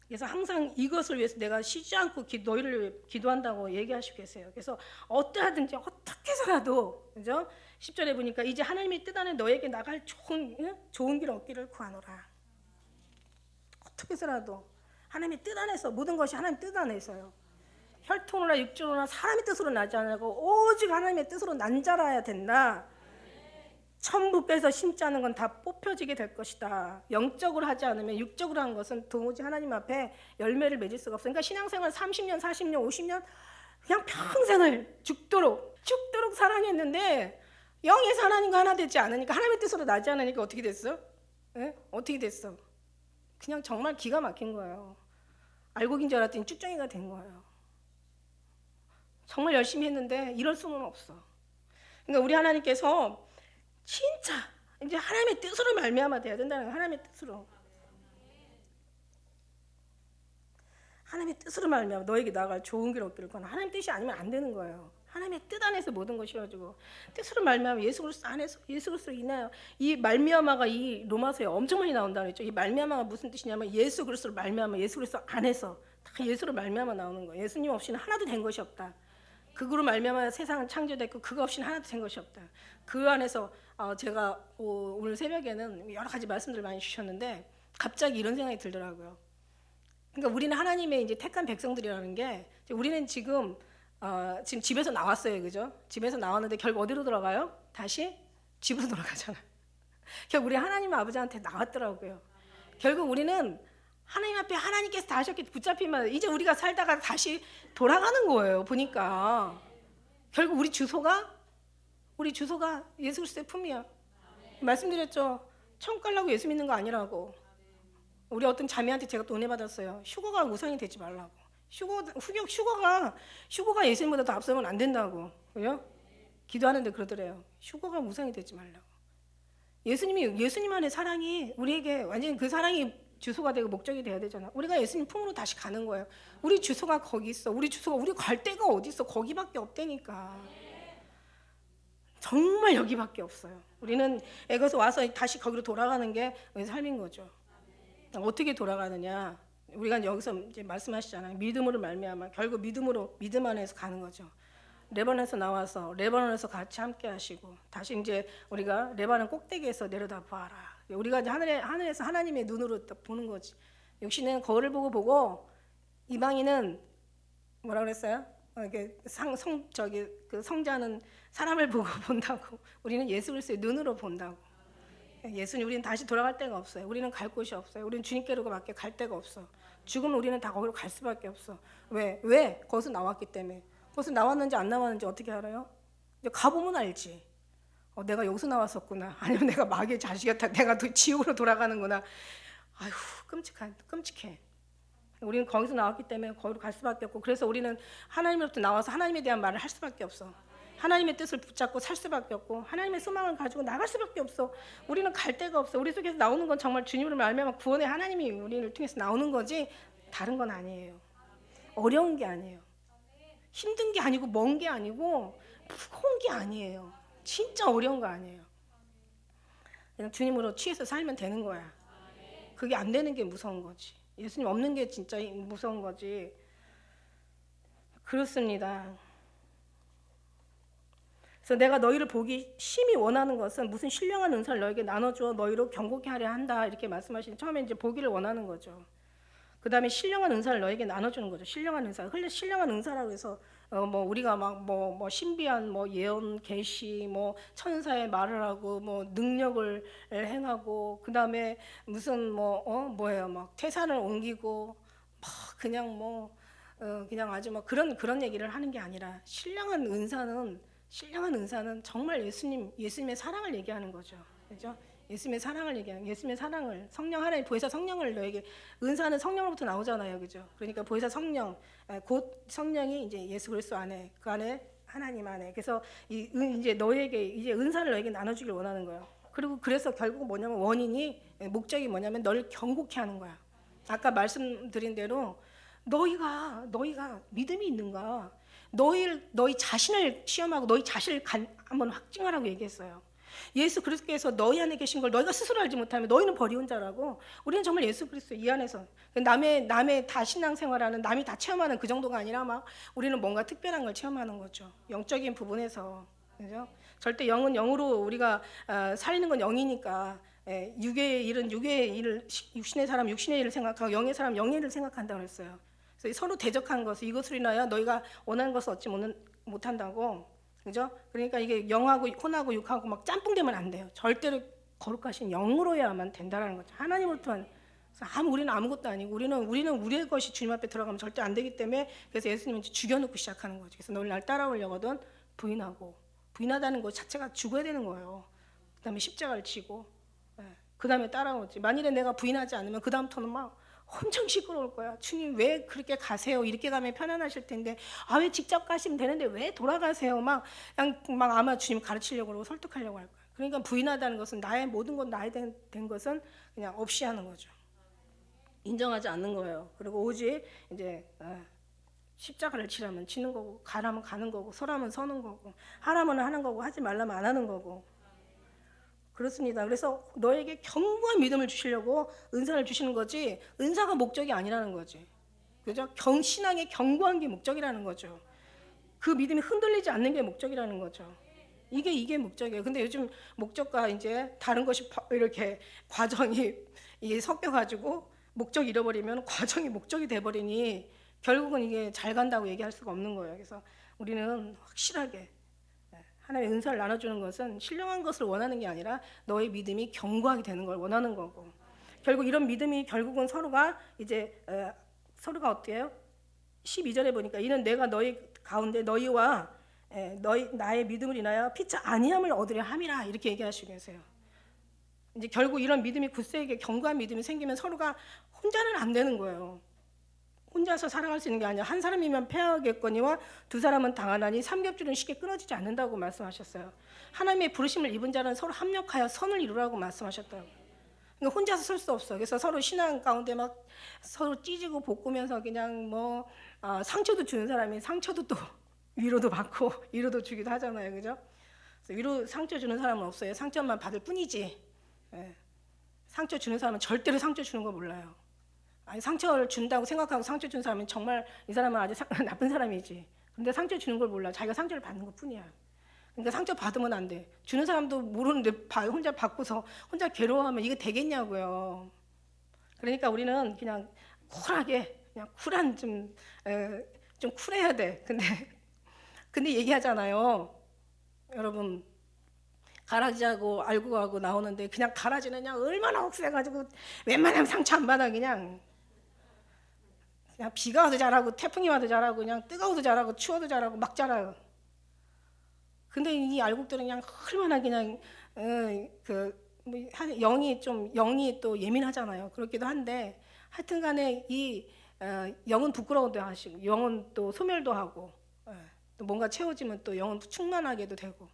그래서 항상 이것을 위해서 내가 쉬지 않고 너희를 위해 기도한다고 얘기하시고 계세요. 그래서 어떠하든지 어떻게 해서라도, 그죠? 10절에 보니까 이제 하나님의 뜻 안에 너에게 나갈 좋은 길 얻기를 구하노라. 어떻게 해서라도 하나님의 뜻 안에서, 모든 것이 하나님의 뜻 안에서요. 혈통으로나 육조로나 사람의 뜻으로 나지 않고 오직 하나님의 뜻으로 난 자라야 된다. 천부께서 심지 않은 건 다 뽑혀지게 될 것이다. 영적으로 하지 않으면, 육적으로 한 것은 도무지 하나님 앞에 열매를 맺을 수가 없어요. 그러니까 신앙생활 30년, 40년, 50년 그냥 평생을 죽도록 사랑했는데 영에서 하나님과 하나 되지 않으니까, 하나님의 뜻으로 나지 않으니까 어떻게 됐어? 예? 어떻게 됐어? 그냥 정말 기가 막힌 거예요. 알곡인 줄 알았더니 쭉정이가 된 거예요. 정말 열심히 했는데 이럴 수는 없어. 그러니까 우리 하나님께서 진짜 이제 하나님의 뜻으로 말미암아 돼야 된다는 거예요. 하나님의 뜻으로. 하나님의 뜻으로 말미암아 너에게 나아갈 좋은 길 얻기를 구하노라. 하나님 뜻이 아니면 안 되는 거예요. 하나님의 뜻 안에서 모든 것이 이루어지고, 뜻으로 말미암아 예수 그리스도 안에서, 예수 그리스도 인하여. 이 말미암아가 이 로마서에 엄청 많이 나온다고 했죠. 이 말미암아가 무슨 뜻이냐면 예수 그리스도로 말미암아, 예수 그리스도 안에서 다 예수로 말미암아 나오는 거예요. 예수님 없이는 하나도 된 것이 없다. 그거로 말미암아 세상은 창조됐고 그거 없이는 하나도 된 것이 없다. 그 안에서 제가 오늘 새벽에는 여러 가지 말씀들을 많이 주셨는데 갑자기 이런 생각이 들더라고요. 그러니까 우리는 하나님의 이제 택한 백성들이라는 게, 우리는 지금 집에서 나왔어요, 그죠? 집에서 나왔는데 결국 어디로 돌아가요? 다시 집으로 돌아가잖아요. 결국 우리 하나님 아버지한테 나왔더라고요. 결국 우리는 하나님 앞에 하나님께서 다 하셨기 붙잡히면 이제 우리가 살다가 다시 돌아가는 거예요. 보니까 결국 우리 주소가 예수 그리스도의 품이야. 말씀드렸죠. 천국 가려고 예수 믿는 거 아니라고. 우리 어떤 자매한테 제가 또 은혜 받았어요. 휴거가 우상이 되지 말라고. 휴거가 예수님보다 더 앞서면 안 된다고. 그죠? 기도하는데 그러더래요. 휴거가 우상이 되지 말라고. 예수님 안의 사랑이 우리에게 완전히 그 사랑이 주소가 되고 목적이 돼야 되잖아. 우리가 예수님 품으로 다시 가는 거예요. 우리 주소가 거기 있어. 우리 갈 데가 어디 있어? 거기밖에 없다니까. 정말 여기밖에 없어요. 우리는 애가서 와서 다시 거기로 돌아가는 게 삶인 거죠. 어떻게 돌아가느냐? 우리가 여기서 이제 말씀하시잖아요. 믿음으로 말미암아. 결국 믿음 안에서 가는 거죠. 레바논에서 나와서 레바논에서 같이 함께 하시고, 다시 이제 우리가 레바논 꼭대기에서 내려다 봐라. 우리가 이제 하늘에서 하나님의 눈으로 보는 거지. 육신은 거울을 보고 이방인은 뭐라 그랬어요? 이렇게 그 성자는 사람을 보고 본다고. 우리는 예수 그리스도의 눈으로 본다고. 예수님, 우리는 다시 돌아갈 데가 없어요. 우리는 갈 곳이 없어요. 우리는 주님께로밖에 갈 데가 없어. 죽으면 우리는 다 거기로 갈 수밖에 없어. 왜? 거기서 나왔기 때문에. 거기서 나왔는지 안 나왔는지 어떻게 알아요? 이제 가보면 알지. 내가 여기서 나왔었구나. 아니면 내가 마귀의 자식이었다. 내가 지옥으로 돌아가는구나. 아휴, 끔찍해. 우리는 거기서 나왔기 때문에 거기로 갈 수밖에 없고, 그래서 우리는 하나님으로부터 나와서 하나님에 대한 말을 할 수밖에 없어. 하나님의 뜻을 붙잡고 살 수밖에 없고, 하나님의 소망을 가지고 나갈 수밖에 없어. 우리는 갈 데가 없어. 우리 속에서 나오는 건 정말 주님으로 말미암아 구원의 하나님이 우리를 통해서 나오는 거지 다른 건 아니에요. 어려운 게 아니에요. 힘든 게 아니고 먼 게 아니고 무거운 게 아니에요. 진짜 어려운 거 아니에요. 그냥 주님으로 취해서 살면 되는 거야. 그게 안 되는 게 무서운 거지. 예수님 없는 게 진짜 무서운 거지. 그렇습니다. 그래서 내가 너희를 보기 심히 원하는 것은 무슨 신령한 은사를 너에게 나눠주어 너희로 경고케 하려 한다 이렇게 말씀하신 처음에 이제 보기를 원하는 거죠. 그 다음에 신령한 은사를 너에게 나눠주는 거죠. 신령한 은사. 신령한 은사라고 해서 뭐 우리가 막 뭐 신비한 뭐 예언, 계시, 뭐 천사의 말을 하고 뭐 능력을 행하고 그 다음에 무슨 뭐예요 막 태산을 옮기고 막 그냥 그냥 아주 막 그런 얘기를 하는 게 아니라 신령한 은사는 정말 예수님의 사랑을 얘기하는 거죠. 그죠? 예수님의 사랑을 얘기하는 예수님의 사랑을 성령 하나님 보혜사 성령을 너에게 은사는 성령으로부터 나오잖아요. 그죠? 그러니까 보혜사 성령 곧 성령이 이제 예수 그리스도 안에 그 안에 하나님 안에 그래서 이제 너에게 이제 은사를 너에게 나눠주길 원하는 거예요. 그리고 그래서 결국 뭐냐면 원인이 목적이 뭐냐면 너를 경고케 하는 거야. 아까 말씀드린 대로 너희가 믿음이 있는가? 너희 자신을 시험하고 너희 자신을 한번 확증하라고 얘기했어요. 예수 그리스도께서 너희 안에 계신 걸 너희가 스스로 알지 못하면 너희는 버리운 자라고. 우리는 정말 예수 그리스도 이 안에서 남의 다 신앙생활하는 남이 다 체험하는 그 정도가 아니라 막 우리는 뭔가 특별한 걸 체험하는 거죠. 영적인 부분에서. 그죠? 절대 영은 영으로 우리가 살리는 건 영이니까 육의 일은 육의 일을 육신의 사람 육신의 일을 생각하고 영의 사람 영의 일을 생각한다고 했어요. 그래서 서로 대적한 것을 이것을 인하여 너희가 원하는 것을 얻지 못한다고. 그죠? 그러니까 이게 영하고 혼하고 육하고 막 짬뽕되면 안 돼요. 절대로 거룩하신 영으로야만 된다라는 거죠. 하나님으로부터 우리는 아무것도 아니고 우리는 우리의 것이 주님 앞에 들어가면 절대 안 되기 때문에 그래서 예수님은 죽여놓고 시작하는 거죠. 그래서 너를 날 따라오려거든 부인하다는 것 자체가 죽어야 되는 거예요. 그다음에 십자가를 지고 그다음에 따라오지. 만일에 내가 부인하지 않으면 그다음부터는 막 엄청 시끄러울 거야. 주님 왜 그렇게 가세요? 이렇게 가면 편안하실 텐데 왜 직접 가시면 되는데 왜 돌아가세요? 막 아마 주님 가르치려고 그러고 설득하려고 할 거야. 그러니까 부인하다는 것은 나의 모든 것 나에 된 것은 그냥 없이 하는 거죠. 인정하지 않는 거예요. 그리고 오직 이제 십자가를 치라면 치는 거고 가라면 가는 거고 서라면 서는 거고 하라면 하는 거고 하지 말라면 안 하는 거고. 그렇습니다. 그래서 너에게 견고한 믿음을 주시려고 은사를 주시는 거지 은사가 목적이 아니라는 거지. 그죠? 신앙의 견고한 게 목적이라는 거죠. 그 믿음이 흔들리지 않는 게 목적이라는 거죠. 이게 목적이에요. 근데 요즘 목적과 이제 다른 것이 이렇게 과정이 이게 섞여가지고 목적 잃어버리면 과정이 목적이 돼버리니 결국은 이게 잘 간다고 얘기할 수가 없는 거예요. 그래서 우리는 확실하게 하나님의 은사를 나눠주는 것은 신령한 것을 원하는 게 아니라 너의 믿음이 견고하게 되는 걸 원하는 거고 결국 이런 믿음이 결국은 서로가 어때요? 12절에 보니까 이는 내가 너희 가운데 너희와 나의 믿음을 인하여 피차 아니함을 얻으려 함이라 이렇게 얘기하시고 계세요. 이제 결국 이런 믿음이 굳세게 견고한 믿음이 생기면 서로가 혼자는 안 되는 거예요. 혼자서 살아갈 수 있는 게 아니라 한 사람이면 패하겠거니와 두 사람은 당하나니 삼겹줄은 쉽게 끊어지지 않는다고 말씀하셨어요. 하나님의 부르심을 입은 자는 서로 합력하여 선을 이루라고 말씀하셨다고. 그러니까 혼자서 설 수 없어. 그래서 서로 신앙 가운데 막 서로 찢고 볶으면서 그냥 상처도 주는 사람이 상처도 또 위로도 받고 위로도 주기도 하잖아요. 그죠? 그래서 상처 주는 사람은 없어요. 상처만 받을 뿐이지. 상처 주는 사람은 절대로 상처 주는 거 몰라요. 아니 상처를 준다고 생각하고 상처 준 사람은 정말 이 사람은 아주 나쁜 사람이지. 근데 상처 주는 걸 몰라. 자기가 상처를 받는 것 뿐이야. 그러니까 상처 받으면 안 돼. 주는 사람도 모르는데 혼자 받고서 혼자 괴로워하면 이게 되겠냐고요. 그러니까 우리는 그냥 쿨하게 그냥 쿨한 좀 쿨해야 돼. 근데 얘기하잖아요. 여러분 가라지하고 알고 가고 나오는데 그냥 가라지는 그냥 얼마나 억세가지고 웬만하면 상처 안 받아 그냥 비가 와도 잘하고 태풍이 와도 잘하고 그냥 뜨거워도 잘하고 추워도 잘하고 막 잘해요. 근데 이 알곡들은 그냥 얼마나 그냥 영이 또 예민하잖아요. 그렇기도 한데 하여튼간에 이 영은 부끄러워도 하시고 영은 또 소멸도 하고 또 뭔가 채워지면 또 영은 충만하게도 되고.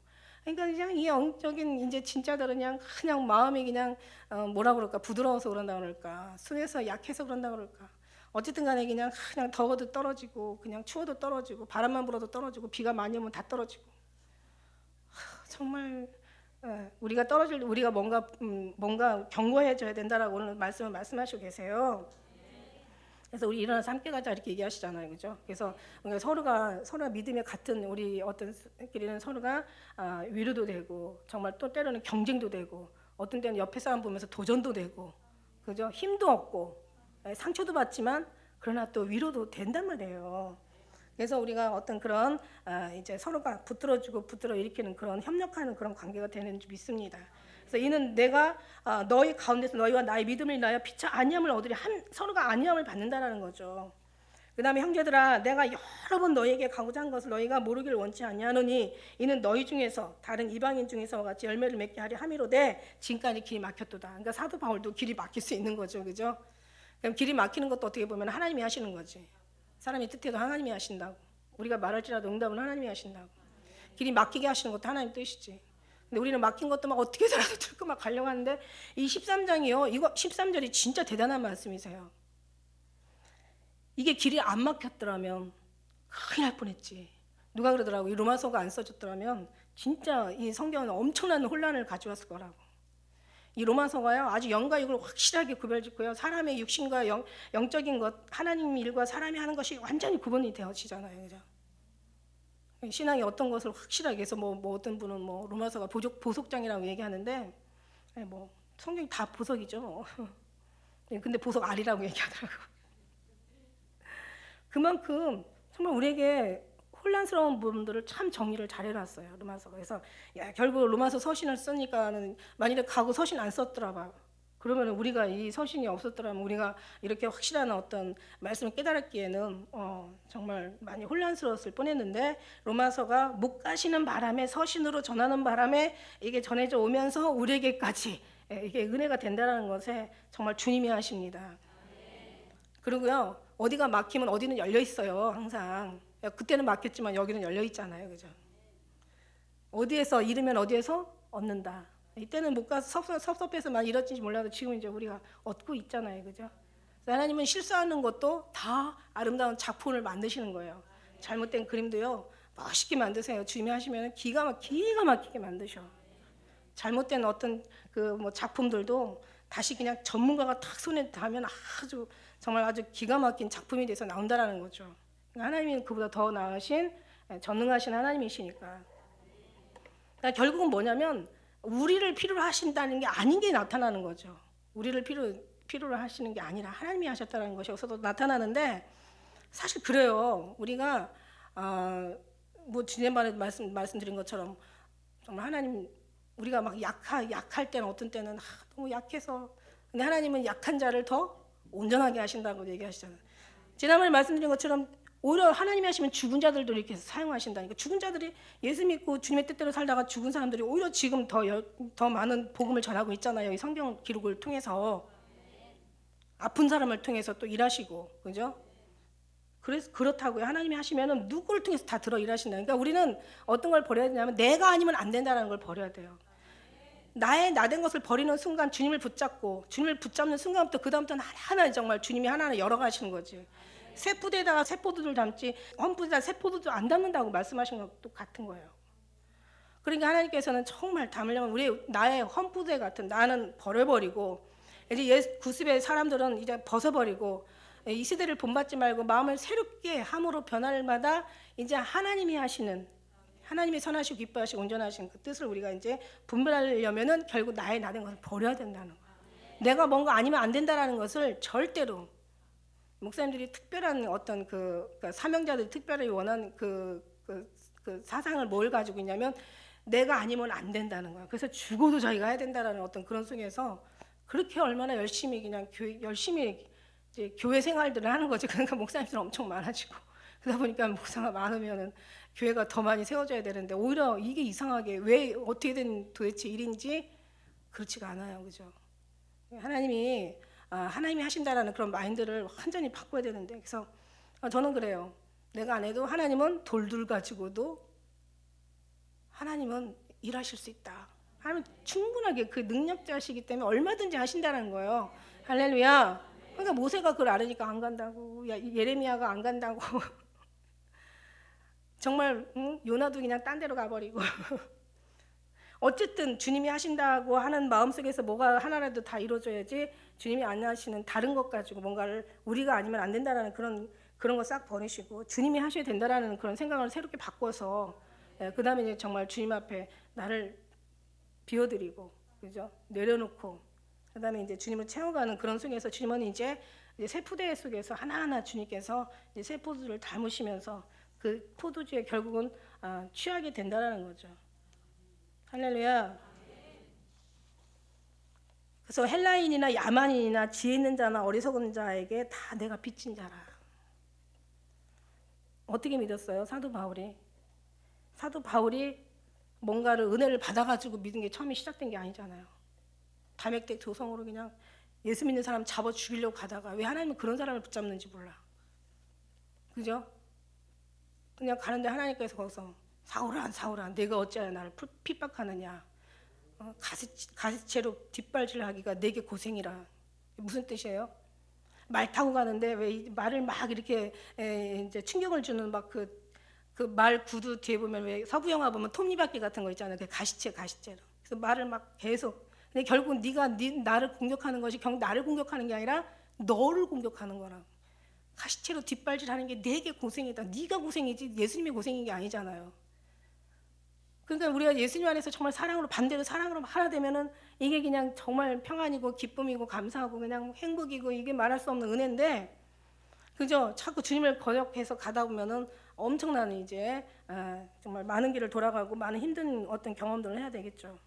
그러니까 그냥 이 영적인 이제 진짜들은 그냥 마음이 그냥 뭐라 그럴까 부드러워서 그런다 그럴까 순해서 약해서 그런다 그럴까 어쨌든 간에 그냥 더워도 떨어지고 그냥 추워도 떨어지고 바람만 불어도 떨어지고 비가 많이 오면 다 떨어지고 정말 우리가 뭔가 경고해줘야 된다라고 오늘 말씀하시고 계세요. 그래서 우리 일어나서 함께 가자 이렇게 얘기하시잖아요, 그죠? 그래서 서로가 믿음에 같은 우리 어떤끼리는 서로가 위로도 되고 정말 또 때로는 경쟁도 되고 어떤 때는 옆에 사람 보면서 도전도 되고 그죠? 힘도 얻고 상처도 받지만 그러나 또 위로도 된단 말이에요. 그래서 우리가 어떤 그런 이제 서로가 붙들어주고 붙들어 일으키는 그런 협력하는 그런 관계가 되는 줄 믿습니다. 그래서 이는 내가 너희 가운데서 너희와 나의 믿음을 인하여 피차 안위함을 얻으리 서로가 안위함을 받는다라는 거죠. 그 다음에 형제들아 내가 여러 번 너희에게 가고자 한 것을 너희가 모르기를 원치 아니하노니 이는 너희 중에서 다른 이방인 중에서와 같이 열매를 맺게 하려 함이로되 지금까지 길이 막혔도다. 그러니까 사도 바울도 길이 막힐 수 있는 거죠, 그죠? 그럼 길이 막히는 것도 어떻게 보면 하나님이 하시는 거지. 사람이 뜻해도 하나님이 하신다고. 우리가 말할지라도 응답은 하나님이 하신다고. 길이 막히게 하시는 것도 하나님 뜻이지. 근데 우리는 막힌 것도 막 어떻게 해서라도 들고 막 가려고 하는데 이 13장이요. 이거 13절이 진짜 대단한 말씀이세요. 이게 길이 안 막혔더라면 큰일 날 뻔했지. 누가 그러더라고. 이 로마서가 안 써졌더라면 진짜 이 성경은 엄청난 혼란을 가져왔을 거라고. 이 로마서가요 아주 영과 육을 확실하게 구별짓고요 사람의 육신과 영적인 것 하나님 일과 사람이 하는 것이 완전히 구분이 되어지잖아요, 그죠? 신앙이 어떤 것을 확실하게 해서 뭐 어떤 분은 뭐 로마서가 보석장이라고 얘기하는데 뭐 성경이 다 보석이죠. 뭐. 근데 보석 알이라고 얘기하더라고. 그만큼 정말 우리에게 혼란스러운 부분들을 참 정리를 잘 해놨어요, 로마서가. 그래서 결국 로마서 서신을 쓰니까는 만일에 가고 서신 안 썼더라 봐. 그러면 우리가 이 서신이 없었더라면 우리가 이렇게 확실한 어떤 말씀을 깨달았기에는 정말 많이 혼란스러웠을 뻔했는데 로마서가 못 가시는 바람에 서신으로 전하는 바람에 이게 전해져 오면서 우리에게까지 이게 은혜가 된다는 것에 정말 주님이 하십니다. 그리고요 어디가 막히면 어디는 열려 있어요, 항상. 그때는 막혔지만 여기는 열려 있잖아요, 그죠? 어디에서 잃으면 어디에서 얻는다. 이때는 못 가서 섭섭해서만 잃었는지 몰라도 지금 이제 우리가 얻고 있잖아요, 그죠? 하나님은 실수하는 것도 다 아름다운 작품을 만드시는 거예요. 잘못된 그림도요 멋있게 만드세요. 주님이 하시면 기가 막히게 만드셔. 잘못된 어떤 그 뭐 작품들도 다시 그냥 전문가가 탁 손에 닿으면 정말 아주 기가 막힌 작품이 돼서 나온다라는 거죠. 하나님은 그보다 더 나으신 전능하신 하나님이시니까. 그러니까 결국은 뭐냐면 우리를 필요로 하신다는 게 아닌 게 나타나는 거죠. 우리를 필요로 하시는 게 아니라 하나님이 하셨다는 것이 여기서도 나타나는데 사실 그래요. 우리가 뭐 지난번에 말씀드린 것처럼 정말 하나님 우리가 막 약할 때는 어떤 때는 너무 약해서 근데 하나님은 약한 자를 더 온전하게 하신다고 얘기하시잖아요. 지난번에 말씀드린 것처럼 오히려 하나님이 하시면 죽은 자들도 이렇게 사용하신다니까. 죽은 자들이 예수 믿고 주님의 뜻대로 살다가 죽은 사람들이 오히려 지금 더 많은 복음을 전하고 있잖아요. 이 성경 기록을 통해서 아픈 사람을 통해서 또 일하시고, 그죠? 그래서 그렇다고요. 하나님이 하시면은 누구를 통해서 다 들어 일하신다. 그러니까 우리는 어떤 걸 버려야 되냐면 내가 아니면 안 된다는 걸 버려야 돼요. 나된 것을 버리는 순간 주님을 붙잡는 순간부터 그다음부터는 하나하나 정말 주님이 하나하나 열어가시는 거지. 새 푸대에다가 새 포도를 담지 헌푸대에다 새 포도도 안 담는다고 말씀하신 것도 같은 거예요. 그러니까 하나님께서는 정말 담으려면 나의 헌푸대 같은 나는 버려버리고 이제 구습의 사람들은 이제 벗어버리고 이 시대를 본받지 말고 마음을 새롭게 함으로 변할마다 이제 하나님이 하시는 하나님의 선하시고 기뻐하시고 온전하신 그 뜻을 우리가 이제 분별하려면은 결국 나된 것을 버려야 된다는 거예요. 내가 뭔가 아니면 안 된다라는 것을 절대로 목사님들이 특별한 어떤 그러니까 사명자들이 특별히 원하는 그 사상을 뭘 가지고 있냐면 내가 아니면 안 된다는 거야. 그래서 죽어도 자기가 해야 된다라는 어떤 그런 속에서 그렇게 얼마나 열심히 그냥 열심히 이제 교회 생활들을 하는 거지. 그러니까 목사님들 엄청 많아지고 그러다 보니까 목사가 많으면은 교회가 더 많이 세워져야 되는데 오히려 이게 이상하게 왜 어떻게 된 도대체 일인지 그렇지가 않아요, 그죠? 하나님이 하신다라는 그런 마인드를 완전히 바꿔야 되는데 그래서 저는 그래요. 내가 안 해도 하나님은 돌들 가지고도 하나님은 일하실 수 있다. 하나님 충분하게 그 능력자시기 때문에 얼마든지 하신다는 거예요. 할렐루야. 그러니까 모세가 그걸 알으니까 안 간다고, 예레미야가 안 간다고. 정말 요나도 그냥 딴 데로 가버리고. 어쨌든 주님이 하신다고 하는 마음속에서 뭐가 하나라도 다 이루어져야지, 주님이 안 하시는 다른 것 가지고 뭔가를 우리가 아니면 안 된다라는 그런 거 싹 버리시고 주님이 하셔야 된다라는 그런 생각을 새롭게 바꿔서, 그다음에 이제 정말 주님 앞에 나를 비워드리고, 그죠? 내려놓고, 그다음에 이제 주님을 채워가는 그런 속에서 주님은 이제 새 푸대 속에서 하나하나 주님께서 이제 새 포도주를 담으시면서 그 포도주에 결국은 취하게 된다라는 거죠. 할렐루야. 그래서 헬라인이나 야만인이나 지혜 있는 자나 어리석은 자에게 다 내가 빚진 자라. 어떻게 믿었어요? 사도 바울이 뭔가를 은혜를 받아가지고 믿은 게 처음에 시작된 게 아니잖아요. 담액대 도성으로 그냥 예수 믿는 사람 잡아 죽이려고 가다가 왜 하나님은 그런 사람을 붙잡는지 몰라. 그죠? 그냥 가는데 하나님께서 거기서 사울아 내가 어찌하여 나를 핍박하느냐, 가시채로 뒷발질하기가 내게 고생이라. 무슨 뜻이에요? 말 타고 가는데 왜 말을 막 이렇게 이제 충격을 주는 막 그 말 구두 뒤에 보면 왜 서부 영화 보면 톱니바퀴 같은 거 있잖아요. 그 가시채로. 그래서 말을 막 계속. 근데 결국 나를 공격하는 것이 나를 공격하는 게 아니라 너를 공격하는 거라. 가시채로 뒷발질하는 게 내게 고생이다. 네가 고생이지 예수님의 고생인 게 아니잖아요. 그러니까 우리가 예수님 안에서 정말 반대로 사랑으로 하나 되면은 이게 그냥 정말 평안이고 기쁨이고 감사하고 그냥 행복이고 이게 말할 수 없는 은혜인데, 그죠? 자꾸 주님을 거역해서 가다 보면은 엄청난 이제 정말 많은 길을 돌아가고 많은 힘든 어떤 경험들을 해야 되겠죠.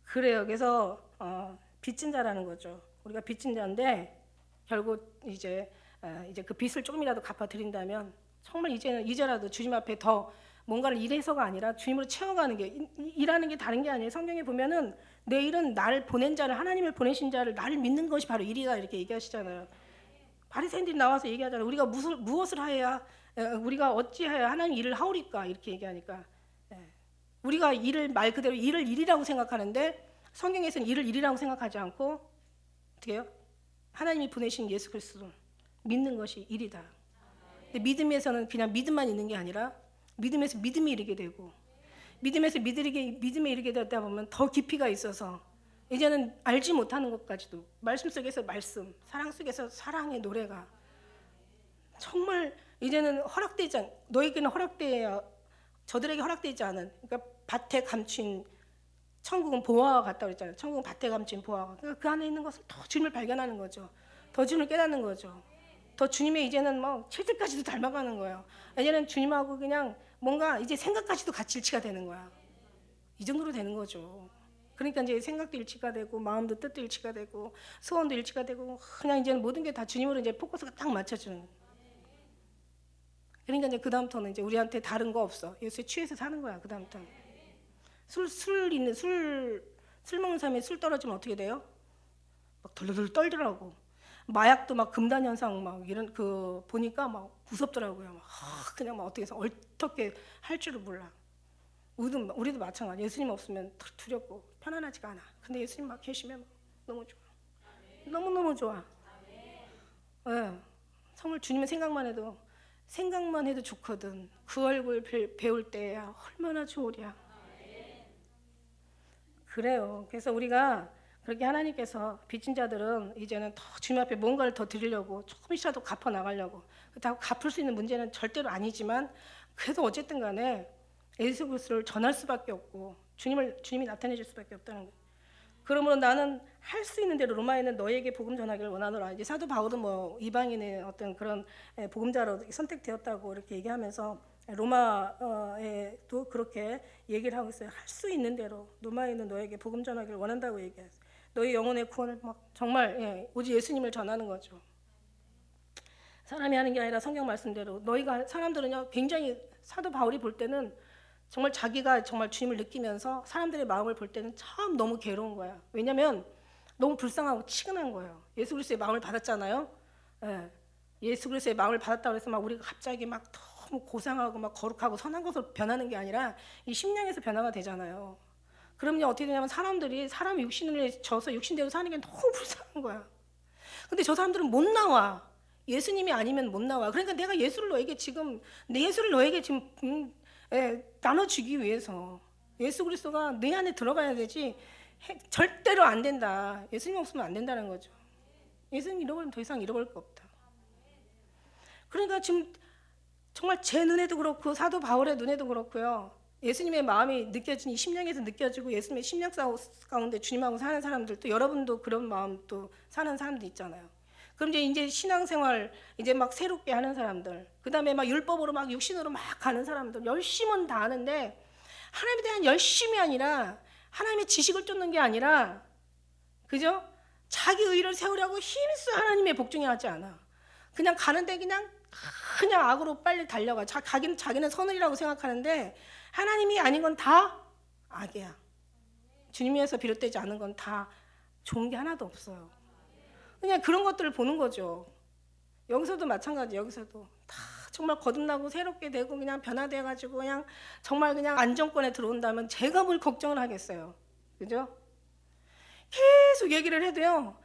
그래요. 그래서 빚진 자라는 거죠. 우리가 빚진 자인데 결국 이제 그 빚을 조금이라도 갚아 드린다면 정말 이제라도 주님 앞에 더 뭔가를 일해서가 아니라 주님으로 채워가는 게, 일하는 게 다른 게 아니에요. 성경에 보면은 내 일은 나를 보낸 자를, 하나님을 보내신 자를 나를 믿는 것이 바로 일이다 이렇게 얘기하시잖아요. 바리새인들이 나와서 얘기하잖아요. 우리가 무엇을 하여야, 우리가 어찌하여 하나님 일을 하오리까 이렇게 얘기하니까, 우리가 일을 말 그대로 일을 일이라고 생각하는데 성경에서는 일을 일이라고 생각하지 않고 어떻게 해요? 하나님이 보내신 예수 그리스도를 믿는 것이 일이다. 근데 믿음에서는 그냥 믿음만 있는 게 아니라 믿음에서 믿음이 이르게 되고, 믿음에서 믿음에 이르게 되다 보면 더 깊이가 있어서 이제는 알지 못하는 것까지도 말씀 속에서 말씀, 사랑 속에서 사랑의 노래가 정말 이제는 너에게는 저들에게 허락되지 않은, 그러니까 밭에 감춘 천국은 보화와 같다고 그랬잖아요. 천국은 밭에 감춘 보화와. 그러니까 그 안에 있는 것을 더 주님을 발견하는 거죠. 더 주님을 깨닫는 거죠. 더 주님의 이제는 체질까지도 닮아가는 거예요. 이제는 주님하고 그냥 뭔가 이제 생각까지도 같이 일치가 되는 거야. 이 정도로 되는 거죠. 그러니까 이제 생각도 일치가 되고 마음도 뜻도 일치가 되고 소원도 일치가 되고 그냥 이제는 모든 게 다 주님으로 이제 포커스가 딱 맞춰지는. 그러니까 이제 그 다음부터는 이제 우리한테 다른 거 없어. 예수에 취해서 사는 거야. 그 다음부터는 술 먹는 사람이 술 떨어지면 어떻게 돼요? 막 덜덜 떨더라고. 마약도 막 금단 현상 막 이런 보니까 막 무섭더라고요. 그냥 막 어떻게 할 줄을 몰라. 우리도 마찬가지. 예수님 없으면 두렵고 편안하지가 않아. 근데 예수님 막 계시면 너무 좋아. 너무 좋아. 네. 정말 주님의 생각만 해도 좋거든. 그 얼굴 배울 때야 얼마나 좋으랴. 그래요. 그래서 우리가 그렇게 하나님께서 빚진 자들은 이제는 더 주님 앞에 뭔가를 더 드리려고 조금이라도 갚아 나가려고, 다 갚을 수 있는 문제는 절대로 아니지만 그래도 어쨌든 간에 예수 그리스도를 전할 수밖에 없고 주님이 나타내 줄 수밖에 없다는 거예요. 그러므로 나는 할 수 있는 대로 로마에는 너에게 복음 전하기를 원하노라. 이제 사도 바울은 이방인의 어떤 그런 복음자로 선택되었다고 이렇게 얘기하면서 로마에도 그렇게 얘기를 하고 있어요. 할 수 있는 대로 로마에는 너에게 복음 전하기를 원한다고 얘기했어요. 너희 영혼의 구원을 정말 오직 예수님을 전하는 거죠. 사람이 하는 게 아니라 성경 말씀대로 사람들은요 굉장히 사도 바울이 볼 때는 정말 자기가 정말 주님을 느끼면서 사람들의 마음을 볼 때는 참 너무 괴로운 거야. 왜냐하면 너무 불쌍하고 치근한 거예요. 예수 그리스도의 마음을 받았잖아요. 예수 그리스도의 마음을 받았다고 해서 막 우리가 갑자기 막 너무 고상하고 막 거룩하고 선한 것으로 변하는 게 아니라 이 심령에서 변화가 되잖아요. 그러면 어떻게 되냐면 사람들이 사람 육신을 져서 육신대로 사는 게 너무 불쌍한 거야. 근데 저 사람들은 못 나와. 예수님이 아니면 못 나와. 그러니까 내가 예수를 너에게 지금 내 예수를 너에게 지금 나눠주기 위해서 예수 그리스도가 내 안에 들어가야 되지. 절대로 안 된다. 예수님 없으면 안 된다는 거죠. 예수님 잃어버리면 더 이상 잃어버릴 거 없다. 그러니까 지금 정말 제 눈에도 그렇고 사도 바울의 눈에도 그렇고요. 예수님의 마음이 느껴지니 심령에서 느껴지고 예수님의 심령 가운데 주님하고 사는 사람들도 여러분도 그런 마음 또 사는 사람도 있잖아요. 그럼 이제 신앙생활 이제 막 새롭게 하는 사람들, 그 다음에 막 율법으로 막 육신으로 막 가는 사람들, 열심은 다 하는데 하나님에 대한 열심이 아니라 하나님의 지식을 쫓는 게 아니라, 그죠? 자기 의를 세우려고 힘써 하나님의 복종에 하지 않아. 그냥 가는데 그냥 악으로 빨리 달려가. 자기는 선을이라고 생각하는데 하나님이 아닌 건 다 악이야. 주님에서 비롯되지 않은 건 다 좋은 게 하나도 없어요. 그냥 그런 것들을 보는 거죠. 여기서도 마찬가지. 여기서도 다 정말 거듭나고 새롭게 되고 그냥 변화돼가지고 그냥 정말 그냥 안정권에 들어온다면 제가 뭘 걱정을 하겠어요. 그죠? 계속 얘기를 해도요.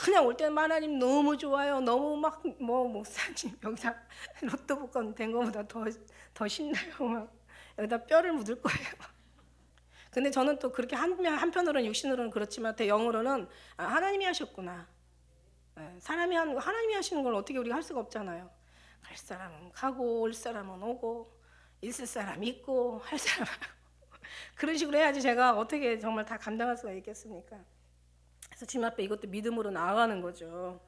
그냥 올 때는 하나님 너무 좋아요. 너무 막 목사님 여기다 로또 복권 된 거보다 더 신나요. 막 여기다 뼈를 묻을 거예요. 근데 저는 또 그렇게 한편으로는 육신으로는 그렇지만 영으로는 하나님이 하셨구나. 사람이 하는 거 하나님이 하시는 걸 어떻게 우리가 할 수가 없잖아요. 갈 사람은 가고 올 사람은 오고 있을 사람 있고 할 사람 그런 식으로 해야지 제가 어떻게 정말 다 감당할 수가 있겠습니까? 그래서 주님 앞에 이것도 믿음으로 나아가는 거죠.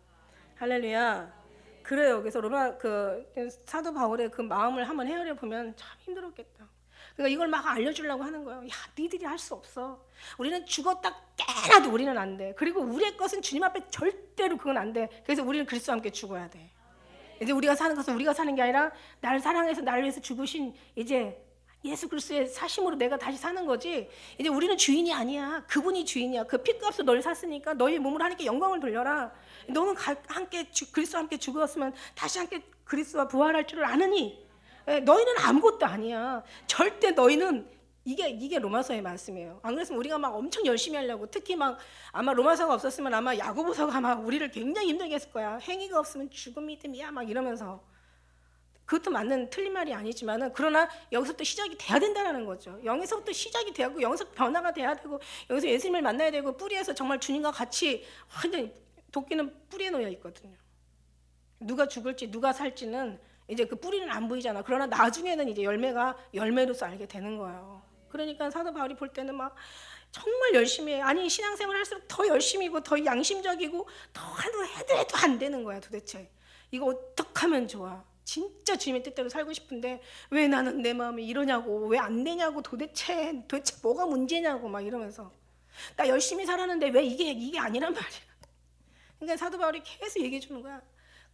할렐루야. 그래요. 그래서 사도 바울의 그 마음을 한번 헤아려 보면 참 힘들었겠다. 그러니까 이걸 막 알려주려고 하는 거예요. 야, 니들이 할 수 없어. 우리는 죽었다 깨나도 우리는 안 돼. 그리고 우리의 것은 주님 앞에 절대로 그건 안 돼. 그래서 우리는 그리스도와 함께 죽어야 돼. 이제 우리가 사는 것은 우리가 사는 게 아니라 나를 사랑해서 나를 위해서 죽으신 이제 예수 그리스도의 사심으로 내가 다시 사는 거지. 이제 우리는 주인이 아니야. 그분이 주인이야. 그 핏값으로 널 샀으니까 너희 몸을 하나님께 영광을 돌려라. 너는 함께 그리스도와 함께 죽었으면 다시 함께 그리스도와 부활할 줄을 아느니 너희는 아무것도 아니야. 절대 너희는 이게 로마서의 말씀이에요. 안 그랬으면 우리가 막 엄청 열심히 하려고, 특히 막 아마 로마서가 없었으면 아마 야고보서가 막 우리를 굉장히 힘들게 했을 거야. 행위가 없으면 죽음 믿음이야 막 이러면서. 그것도 맞는 틀린 말이 아니지만은 그러나 여기서부터 시작이 돼야 된다는 거죠. 여기서부터 시작이 되고 여기서 변화가 돼야 되고 여기서 예수님을 만나야 되고 뿌리에서 정말 주님과 같이 완전히 도끼는 뿌리에 놓여 있거든요. 누가 죽을지 누가 살지는 이제 그 뿌리는 안 보이잖아. 그러나 나중에는 이제 열매가 열매로서 알게 되는 거예요. 그러니까 사도 바울이 볼 때는 막 정말 열심히 해. 아니 신앙생활 할수록 더 열심히고 더 양심적이고 더 해도 안 되는 거야 도대체. 이거 어떻게 하면 좋아? 진짜 주님의 뜻대로 살고 싶은데 왜 나는 내 마음이 이러냐고, 왜 안 되냐고, 도대체 뭐가 문제냐고 막 이러면서 나 열심히 살았는데 왜 이게 아니란 말이야. 그러니까 사도 바울이 계속 얘기해 주는 거야.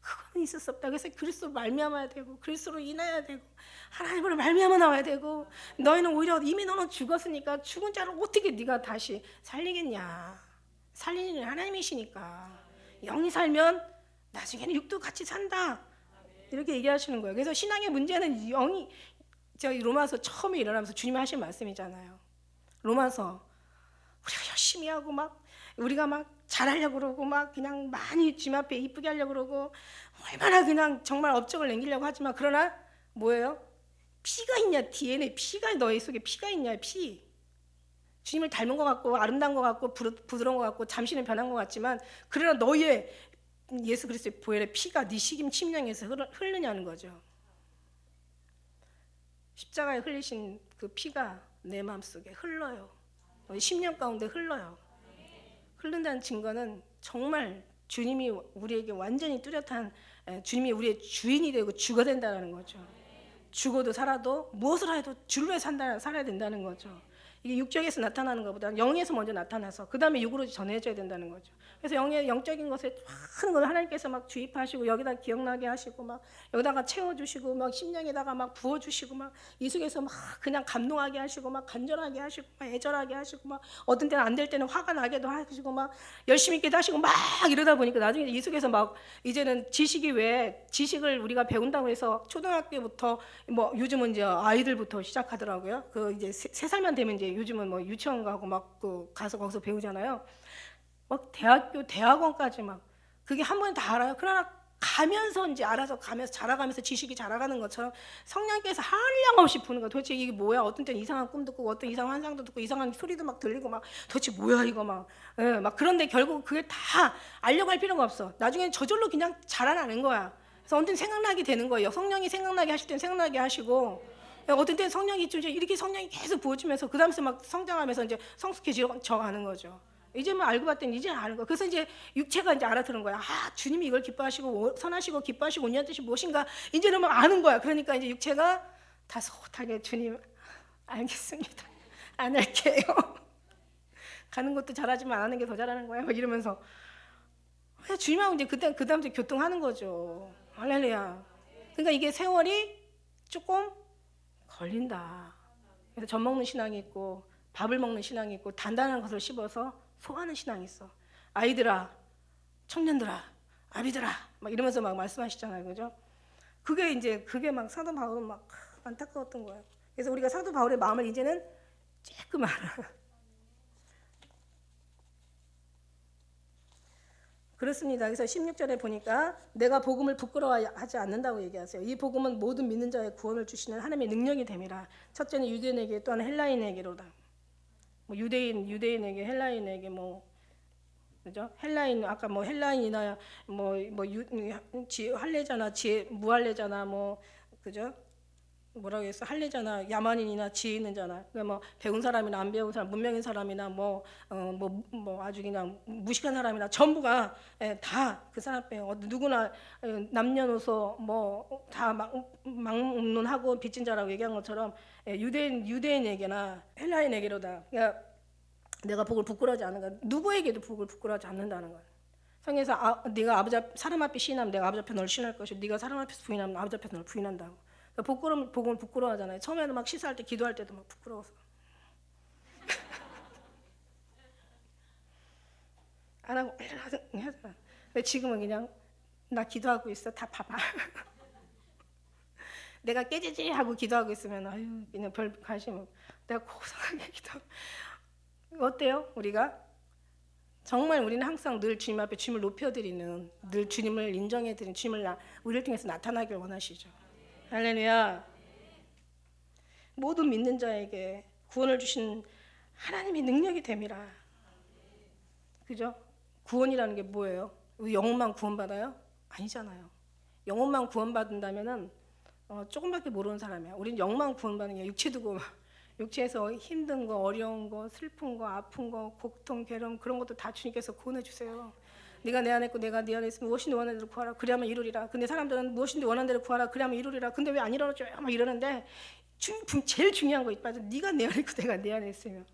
그거는 있을 수 없다. 그래서 그리스도로 말미암아야 되고 그리스도로 인하여야 되고 하나님으로 말미암아 나와야 되고 너희는 오히려 이미 너는 죽었으니까 죽은 자를 어떻게 네가 다시 살리겠냐. 살리는 일은 하나님이시니까 영이 살면 나중에는 육도 같이 산다. 이렇게 얘기하시는 거예요. 그래서 신앙의 문제는 영이 저희 로마서 처음에 일어나면서 주님이 하신 말씀이잖아요. 로마서 우리가 열심히 하고 막 우리가 막 잘하려고 그러고 막 그냥 많이 주님 앞에 이쁘게 하려고 그러고 얼마나 그냥 정말 업적을 남기려고 하지만 그러나 뭐예요? 피가 있냐? DNA 피가 너희 속에 피가 있냐? 피. 주님을 닮은 것 같고 아름다운 것 같고 부드러운 것 같고 잠시는 변한 것 같지만 그러나 너희의 예수 그리스도의 보혈의 피가 네 심령에서 흐르냐는 거죠. 십자가에 흘리신 그 피가 내 마음속에 흘러요. 너희 심령 가운데 흘러요. 흐른다는 증거는 정말 주님이 우리에게 완전히 뚜렷한 주님이 우리의 주인이 되고 주가 된다는 거죠. 죽어도 살아도 무엇을 해도 주를 위해 살아야 된다는 거죠. 이게 육적에서 나타나는 것보다 영에서 먼저 나타나서 그 다음에 육으로 전해져야 된다는 거죠. 그래서 영적인 것에 많은 걸 하나님께서 막 주입하시고 여기다 기억나게 하시고 막 여기다가 채워주시고 막 심령에다가 막 부어주시고 막 이 속에서 막 그냥 감동하게 하시고 막 간절하게 하시고 막 애절하게 하시고 막 어떤 때는 안 될 때는 화가 나게도 하시고 막 열심히 있게도 하시고 막 이러다 보니까 나중에 이 속에서 막 이제는 지식이 왜 지식을 우리가 배운다고 해서 초등학교부터 뭐 요즘은 이제 아이들부터 시작하더라고요. 그 이제 3살만 되면 이제 요즘은 뭐 유치원 가고 막 그 가서 거기서 배우잖아요. 막 대학원까지 막 그게 한 번에 다 알아요. 그러나 가면서 이제 알아서 가면서 자라가면서 지식이 자라가는 것처럼 성령께서 한량없이 보는 거야. 도대체 이게 뭐야? 어떤 때는 이상한 꿈도 꾸고 어떤 이상한 환상도 듣고 이상한 소리도 막 들리고 막 도대체 뭐야 이거 막. 예, 막 그런데 결국 그게 다 알려고 할 필요가 없어. 나중에 저절로 그냥 자라나는 거야. 그래서 언젠 생각나게 되는 거예요. 성령이 생각나게 하실 땐 생각나게 하시고 어떤 때는 성령이 좀 이렇게 성령이 계속 보여주면서 그 다음에 막 성장하면서 이제 성숙해져 가는 거죠. 이제 뭐 알고 봤더니 이제 아는 거야. 그래서 이제 육체가 이제 알아들은 거야. 아, 주님이 이걸 기뻐하시고 선하시고 기뻐하시고 온유한 뜻이 무엇인가 이제는 막 아는 거야. 그러니까 이제 육체가 다소곳하게 주님 알겠습니다. 안 할게요. 가는 것도 잘하지만 안 하는 게 더 잘하는 거야. 막 이러면서 주님하고 이제 그다음 이제 교통하는 거죠. 할렐루야. 그러니까 이게 세월이 조금 걸린다. 그래서 젖 먹는 신앙이 있고 밥을 먹는 신앙이 있고 단단한 것을 씹어서 소화하는 신앙이 있어. 아이들아, 청년들아, 아비들아, 막 이러면서 막 말씀하시잖아요, 그죠? 그게 막 사도 바울은 막 안타까웠던 거예요. 그래서 우리가 사도 바울의 마음을 이제는 조금 알아. 그렇습니다. 그래서 16절에 보니까 내가 복음을 부끄러워하지 않는다고 얘기하세요. 이 복음은 모든 믿는 자의 구원을 주시는 하나님의 능력이 됨이라. 첫째는 유대인에게 또한 헬라인에게로다. 뭐 유대인에게 헬라인에게 뭐 그죠? 헬라인 아까 뭐 헬라인이나 할례자나 무할례자나 뭐 그죠? 뭐라고 했어? 할례자나 야만인이나 지혜 있는 자나 그러니까 뭐 배운 사람이나 안 배운 사람, 문명인 사람이나 뭐 아주 그냥 무식한 사람이나 전부가 다 그 사람 빼 누구나 남녀노소 뭐 다 막론하고 빚진 자라고 얘기한 것처럼 유대인에게나 헬라인에게로다. 그러니까 내가 복을 부끄러워하지 않는 거야. 누구에게도 복을 부끄러워하지 않는다는 거야. 성경에서 네가 사람 앞에 시인하면 내가 아버지 앞에 널 시인할 것이고 네가 사람 앞에서 부인하면 아버지 앞에 널 부인한다고. 복음을 부끄러워하잖아요. 처음에는 막 시사할 때 기도할 때도 막 부끄러워서 안 하고 하잖아. 근데 지금은 그냥 나 기도하고 있어. 다 봐봐. 내가 깨지지 하고 기도하고 있으면 아유 그냥 별 관심 없고 내가 고상하게 기도. 어때요? 우리가 정말 우리는 항상 늘 주님 앞에 주님을 높여드리는 늘 주님을 인정해드리는 주님을 우리를 통해서 나타나길 원하시죠. 할렐루야. 모든 믿는 자에게 구원을 주신 하나님의 능력이 됨이라. 그죠? 구원이라는 게 뭐예요? 영혼만 구원받아요? 아니잖아요. 영혼만 구원받는다면은 조금밖에 모르는 사람이야. 우린 영만 구원받는 게 육체 두고 육체에서 힘든 거, 어려운 거, 슬픈 거, 아픈 거, 고통, 괴로움 그런 것도 다 주님께서 구원해 주세요. 네가 내 안에 있고 내가 네 안에 있으면 무엇인지 원하는 대로 구하라 그리하면 이루리라. 근데 사람들은 무엇인지 원하는 대로 구하라 그리하면 이루리라. 근데 왜 안 이루어져요? 막 이러는데 제일 중요한 거 있다. 네가 내 안에 있고 내가 네 안에 있으면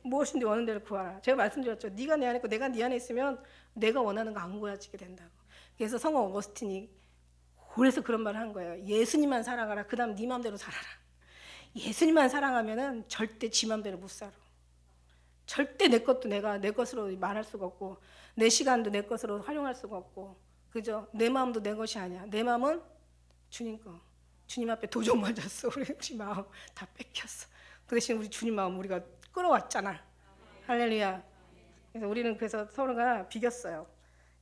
무엇인지 원하는 대로 구하라. 제가 말씀드렸죠. 네가 내 안에 있고 내가 네 안에 있으면 내가 원하는 거 안 구해지게 된다고. 그래서 성호 어거스틴이 그래서 그런 말을 한 거예요. 예수님만 사랑하라. 그 다음 네 마음대로 살아라. 예수님만 사랑하면은 절대 지 마음대로 못 살아. 절대 내 것도 내가 내 것으로 말할 수가 없고 내 시간도 내 것으로 활용할 수가 없고 그죠? 내 마음도 내 것이 아니야. 내 마음은 주님 거. 주님 앞에 도적 맞았어. 우리 마음 다 뺏겼어. 그 대신 우리 주님 마음 우리가 끌어왔잖아. 할렐루야. 그래서 우리는 서로가 비겼어요.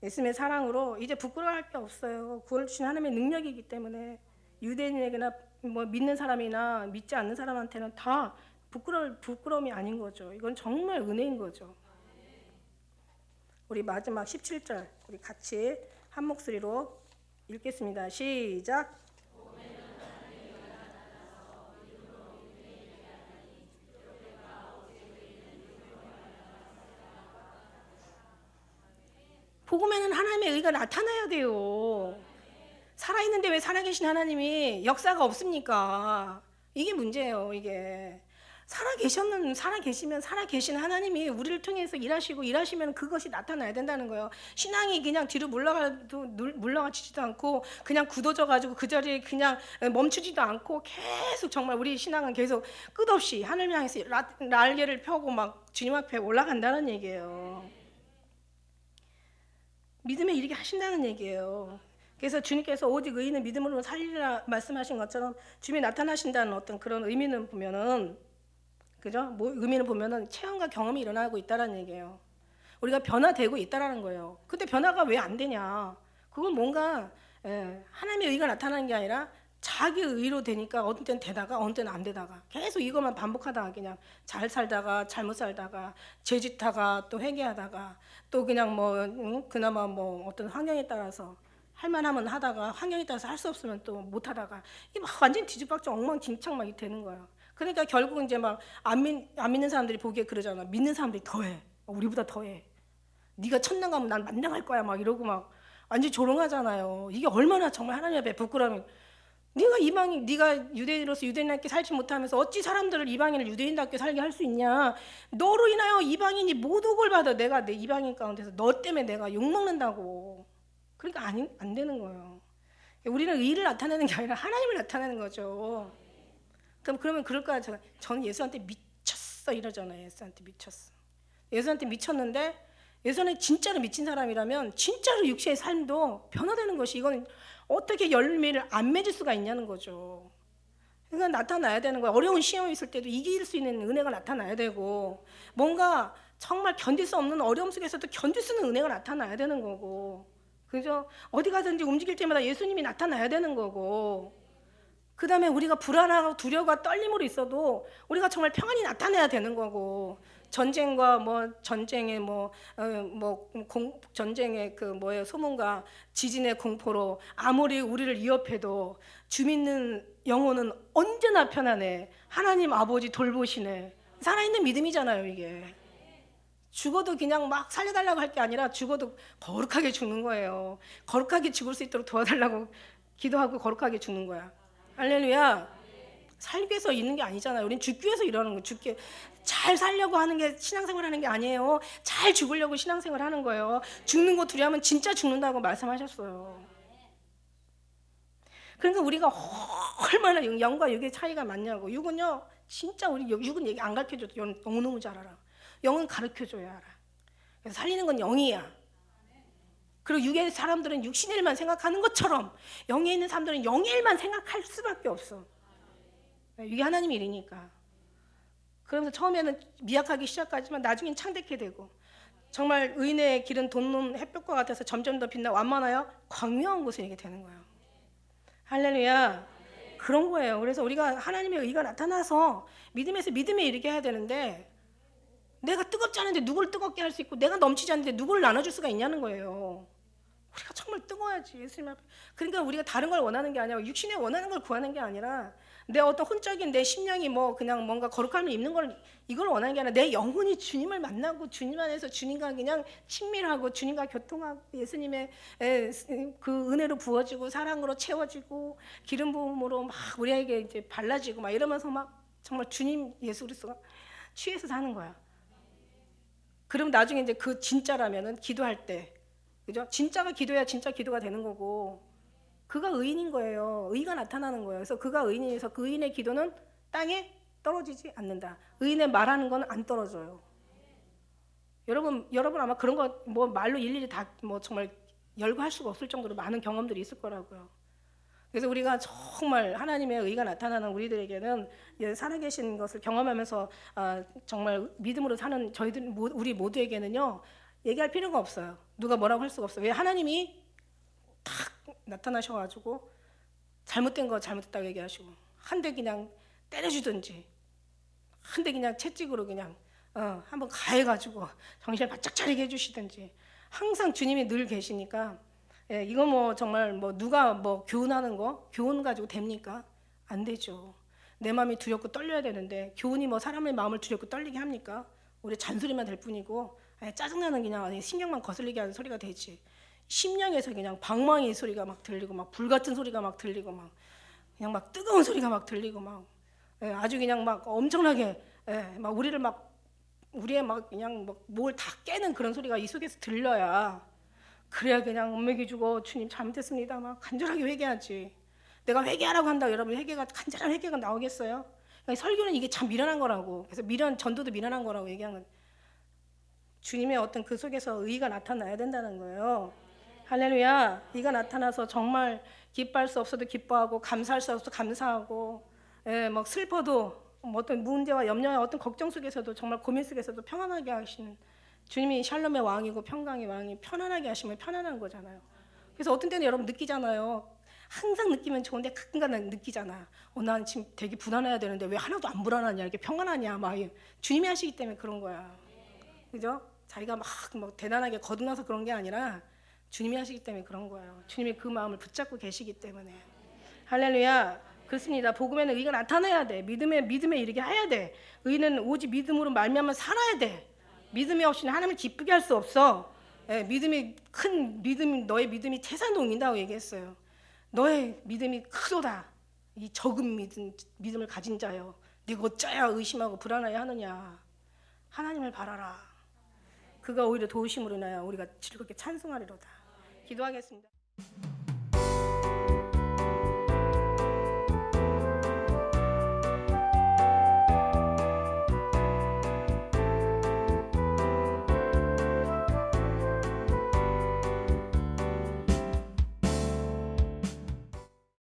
예수님의 사랑으로 이제 부끄러워할 게 없어요. 구원을 주신 하나님의 능력이기 때문에 유대인에게나 뭐 믿는 사람이나 믿지 않는 사람한테는 다 부끄러움이 아닌 거죠. 이건 정말 은혜인 거죠. 우리 마지막 17절 우리 같이 한 목소리로 읽겠습니다. 시작. 복음에는 하나님의 의가 나타나야 돼요. 살아있는데 왜 살아계신 하나님이 역사가 없습니까? 이게 문제예요. 이게 살아계시면 살아계신 하나님이 우리를 통해서 일하시면 그것이 나타나야 된다는 거예요. 신앙이 그냥 뒤로 물러가지도 않고 그냥 굳어져가지고 그 자리에 그냥 멈추지도 않고 계속 정말 우리 신앙은 계속 끝없이 하늘을 향해서 날개를 펴고 막 주님 앞에 올라간다는 얘기예요. 믿음에 이르게 하신다는 얘기예요. 그래서 주님께서 오직 의인은 믿음으로 살리라 말씀하신 것처럼 주님이 나타나신다는 어떤 그런 의미는 보면은 그죠? 의미는 보면은 체험과 경험이 일어나고 있다는 얘기예요. 우리가 변화되고 있다라는 거예요. 근데 변화가 왜 안 되냐? 그건 뭔가 하나님의 의가 나타나는 게 아니라 자기 의로 되니까 어떤 때는 되다가 어떤 때는 안 되다가 계속 이것만 반복하다가 그냥 잘 살다가 잘못 살다가 죄짓다가 또 회개하다가 또 그냥 그나마 어떤 환경에 따라서 할 만하면 하다가 환경에 따라서 할 수 없으면 또 못 하다가 이게 막 완전 뒤집박죽 엉망진창 막 되는 거예요. 그러니까 결국은 이제 막 안 믿는 사람들이 보기에 그러잖아. 믿는 사람들이 더해. 우리보다 더해. 네가 천당 가면 난 만당 할 거야 막 이러고 막 완전 조롱하잖아요. 이게 얼마나 정말 하나님 앞에 부끄러움이. 네가 유대인으로서 유대인답게 살지 못하면서 어찌 사람들을 이방인을 유대인답게 살게 할 수 있냐? 너로 인하여 이방인이 모독을 받아. 내가 내 이방인 가운데서 너 때문에 내가 욕 먹는다고. 그러니까 안 되는 거예요. 우리는 의를 나타내는 게 아니라 하나님을 나타내는 거죠. 그러면 그럴까요? 저는 예수한테 미쳤어 이러잖아요. 예수한테 미쳤어. 예수한테 미쳤는데 예수는 진짜로 미친 사람이라면 진짜로 육체의 삶도 변화되는 것이 이건 어떻게 열매를 안 맺을 수가 있냐는 거죠. 그러니까 나타나야 되는 거야. 어려운 시험이 있을 때도 이길 수 있는 은혜가 나타나야 되고 뭔가 정말 견딜 수 없는 어려움 속에서도 견딜 수 있는 은혜가 나타나야 되는 거고 그죠? 어디 가든지 움직일 때마다 예수님이 나타나야 되는 거고 그 다음에 우리가 불안하고 두려움과 떨림으로 있어도 우리가 정말 평안이 나타나야 되는 거고 전쟁과 전쟁의 전쟁의 소문과 지진의 공포로 아무리 우리를 위협해도 주 믿는 영혼은 언제나 편안해. 하나님 아버지 돌보시네. 살아있는 믿음이잖아요 이게. 죽어도 그냥 막 살려달라고 할 게 아니라 죽어도 거룩하게 죽는 거예요. 거룩하게 죽을 수 있도록 도와달라고 기도하고 거룩하게 죽는 거야. 할렐루야. 살기 위해서 있는 게 아니잖아요. 우린 죽기 위해서 이러는 거예요. 잘 살려고 하는 게 신앙생활 하는 게 아니에요. 잘 죽으려고 신앙생활 하는 거예요. 죽는 거 두려워하면 진짜 죽는다고 말씀하셨어요. 그러니까 우리가 얼마나 영과 육의 차이가 많냐고. 육은요 진짜 우리 육은 얘기 안 가르쳐줘도 너무너무 잘 알아. 영은 가르쳐줘야 알아. 그래서 살리는 건 영이야. 그리고 육의 사람들은 육신의 일만 생각하는 것처럼 영에 있는 사람들은 영의 일만 생각할 수밖에 없어. 이게 하나님의 일이니까. 그러면서 처음에는 미약하기 시작하지만 나중엔 창대케 되고 정말 의인의 길은 돋는 햇볕과 같아서 점점 더 빛나 완만하여 광명한 곳에 이게 되는 거예요. 할렐루야. 그런 거예요. 그래서 우리가 하나님의 의가 나타나서 믿음에서 믿음에 이르게 해야 되는데 내가 뜨겁지 않은데 누구를 뜨겁게 할 수 있고 내가 넘치지 않는데 누구를 나눠줄 수가 있냐는 거예요. 우리가 정말 뜨거워야지 예수님 앞에. 그러니까 우리가 다른 걸 원하는 게 아니라 육신에 원하는 걸 구하는 게 아니라 내 어떤 혼적인 내 심령이 그냥 뭔가 거룩함을 입는 걸 이걸 원하는 게 아니라 내 영혼이 주님을 만나고 주님 안에서 주님과 그냥 친밀하고 주님과 교통하고 예수님의 그 은혜로 부어지고 사랑으로 채워지고 기름 부음으로 막 우리에게 이제 발라지고 막 이러면서 막 정말 주님 예수 그리스도가 취해서 사는 거야. 그럼 나중에 이제 그 진짜라면은 기도할 때 그죠? 진짜가 기도해야 진짜 기도가 되는 거고 그가 의인인 거예요. 의가 나타나는 거예요. 그래서 그가 의인이어서 그 의인의 기도는 땅에 떨어지지 않는다. 의인의 말하는 건 안 떨어져요. 여러분 아마 그런 거 말로 일일이 다 정말 열거할 수가 없을 정도로 많은 경험들이 있을 거라고요. 그래서 우리가 정말 하나님의 의가 나타나는 우리들에게는 살아계신 것을 경험하면서 정말 믿음으로 사는 우리 모두에게는요 얘기할 필요가 없어요. 누가 뭐라고 할 수가 없어요. 왜? 하나님이 탁 나타나셔가지고 잘못된 거 잘못됐다고 얘기하시고 한 대 그냥 때려주든지 한 대 그냥 채찍으로 그냥 한번 가해가지고 정신을 바짝 차리게 해주시든지 항상 주님이 늘 계시니까 이거 정말 누가 교훈하는 거 교훈 가지고 됩니까? 안 되죠. 내 마음이 두렵고 떨려야 되는데 교훈이 사람의 마음을 두렵고 떨리게 합니까? 우리 잔소리만 될 뿐이고 짜증나는 그냥 신경만 거슬리게 하는 소리가 되지. 심령에서 그냥 방망이 소리가 막 들리고 막 불같은 소리가 막 들리고 막 그냥 막 뜨거운 소리가 막 들리고 막 아주 그냥 막 엄청나게 막 우리의 막 그냥 뭘 다 깨는 그런 소리가 이 속에서 들려야 그래야 그냥 엄매기주고 주님 잘못했습니다 막 간절하게 회개하지. 내가 회개하라고 한다고 여러분 간절한 회개가 나오겠어요? 그러니까 설교는 이게 참 미련한 거라고. 그래서 전도도 미련한 거라고 얘기하는 거예요. 주님의 어떤 그 속에서 의가 나타나야 된다는 거예요. 할렐루야. 의가 나타나서 정말 기뻐할 수 없어도 기뻐하고 감사할 수 없어도 감사하고 막 슬퍼도 어떤 문제와 염려와 어떤 걱정 속에서도 정말 고민 속에서도 평안하게 하시는 주님이 샬롬의 왕이고 평강의 왕이 편안하게 하시면 편안한 거잖아요. 그래서 어떤 때는 여러분 느끼잖아요. 항상 느끼면 좋은데 가끔가다 느끼잖아. 난 지금 되게 불안해야 되는데 왜 하나도 안 불안하냐, 이렇게 평안하냐, 막 주님이 하시기 때문에 그런 거야. 그죠? 자기가 막 대단하게 거듭나서 그런 게 아니라 주님이 하시기 때문에 그런 거예요. 주님이 그 마음을 붙잡고 계시기 때문에. 할렐루야. 그렇습니다. 복음에는 의가 나타나야 돼. 믿음에 이르게 해야 돼. 의는 오직 믿음으로 말미암아 살아야 돼. 믿음이 없이는 하나님을 기쁘게 할 수 없어. 예, 너의 믿음이 태산 옮긴다고 얘기했어요. 너의 믿음이 크도다. 이 적은 믿음을 가진 자여, 네가 어쩌야 의심하고 불안하여 하느냐. 하나님을 바라라. 그가 오히려 도우심으로 인하여 우리가 즐겁게 찬송하리로다. 기도하겠습니다.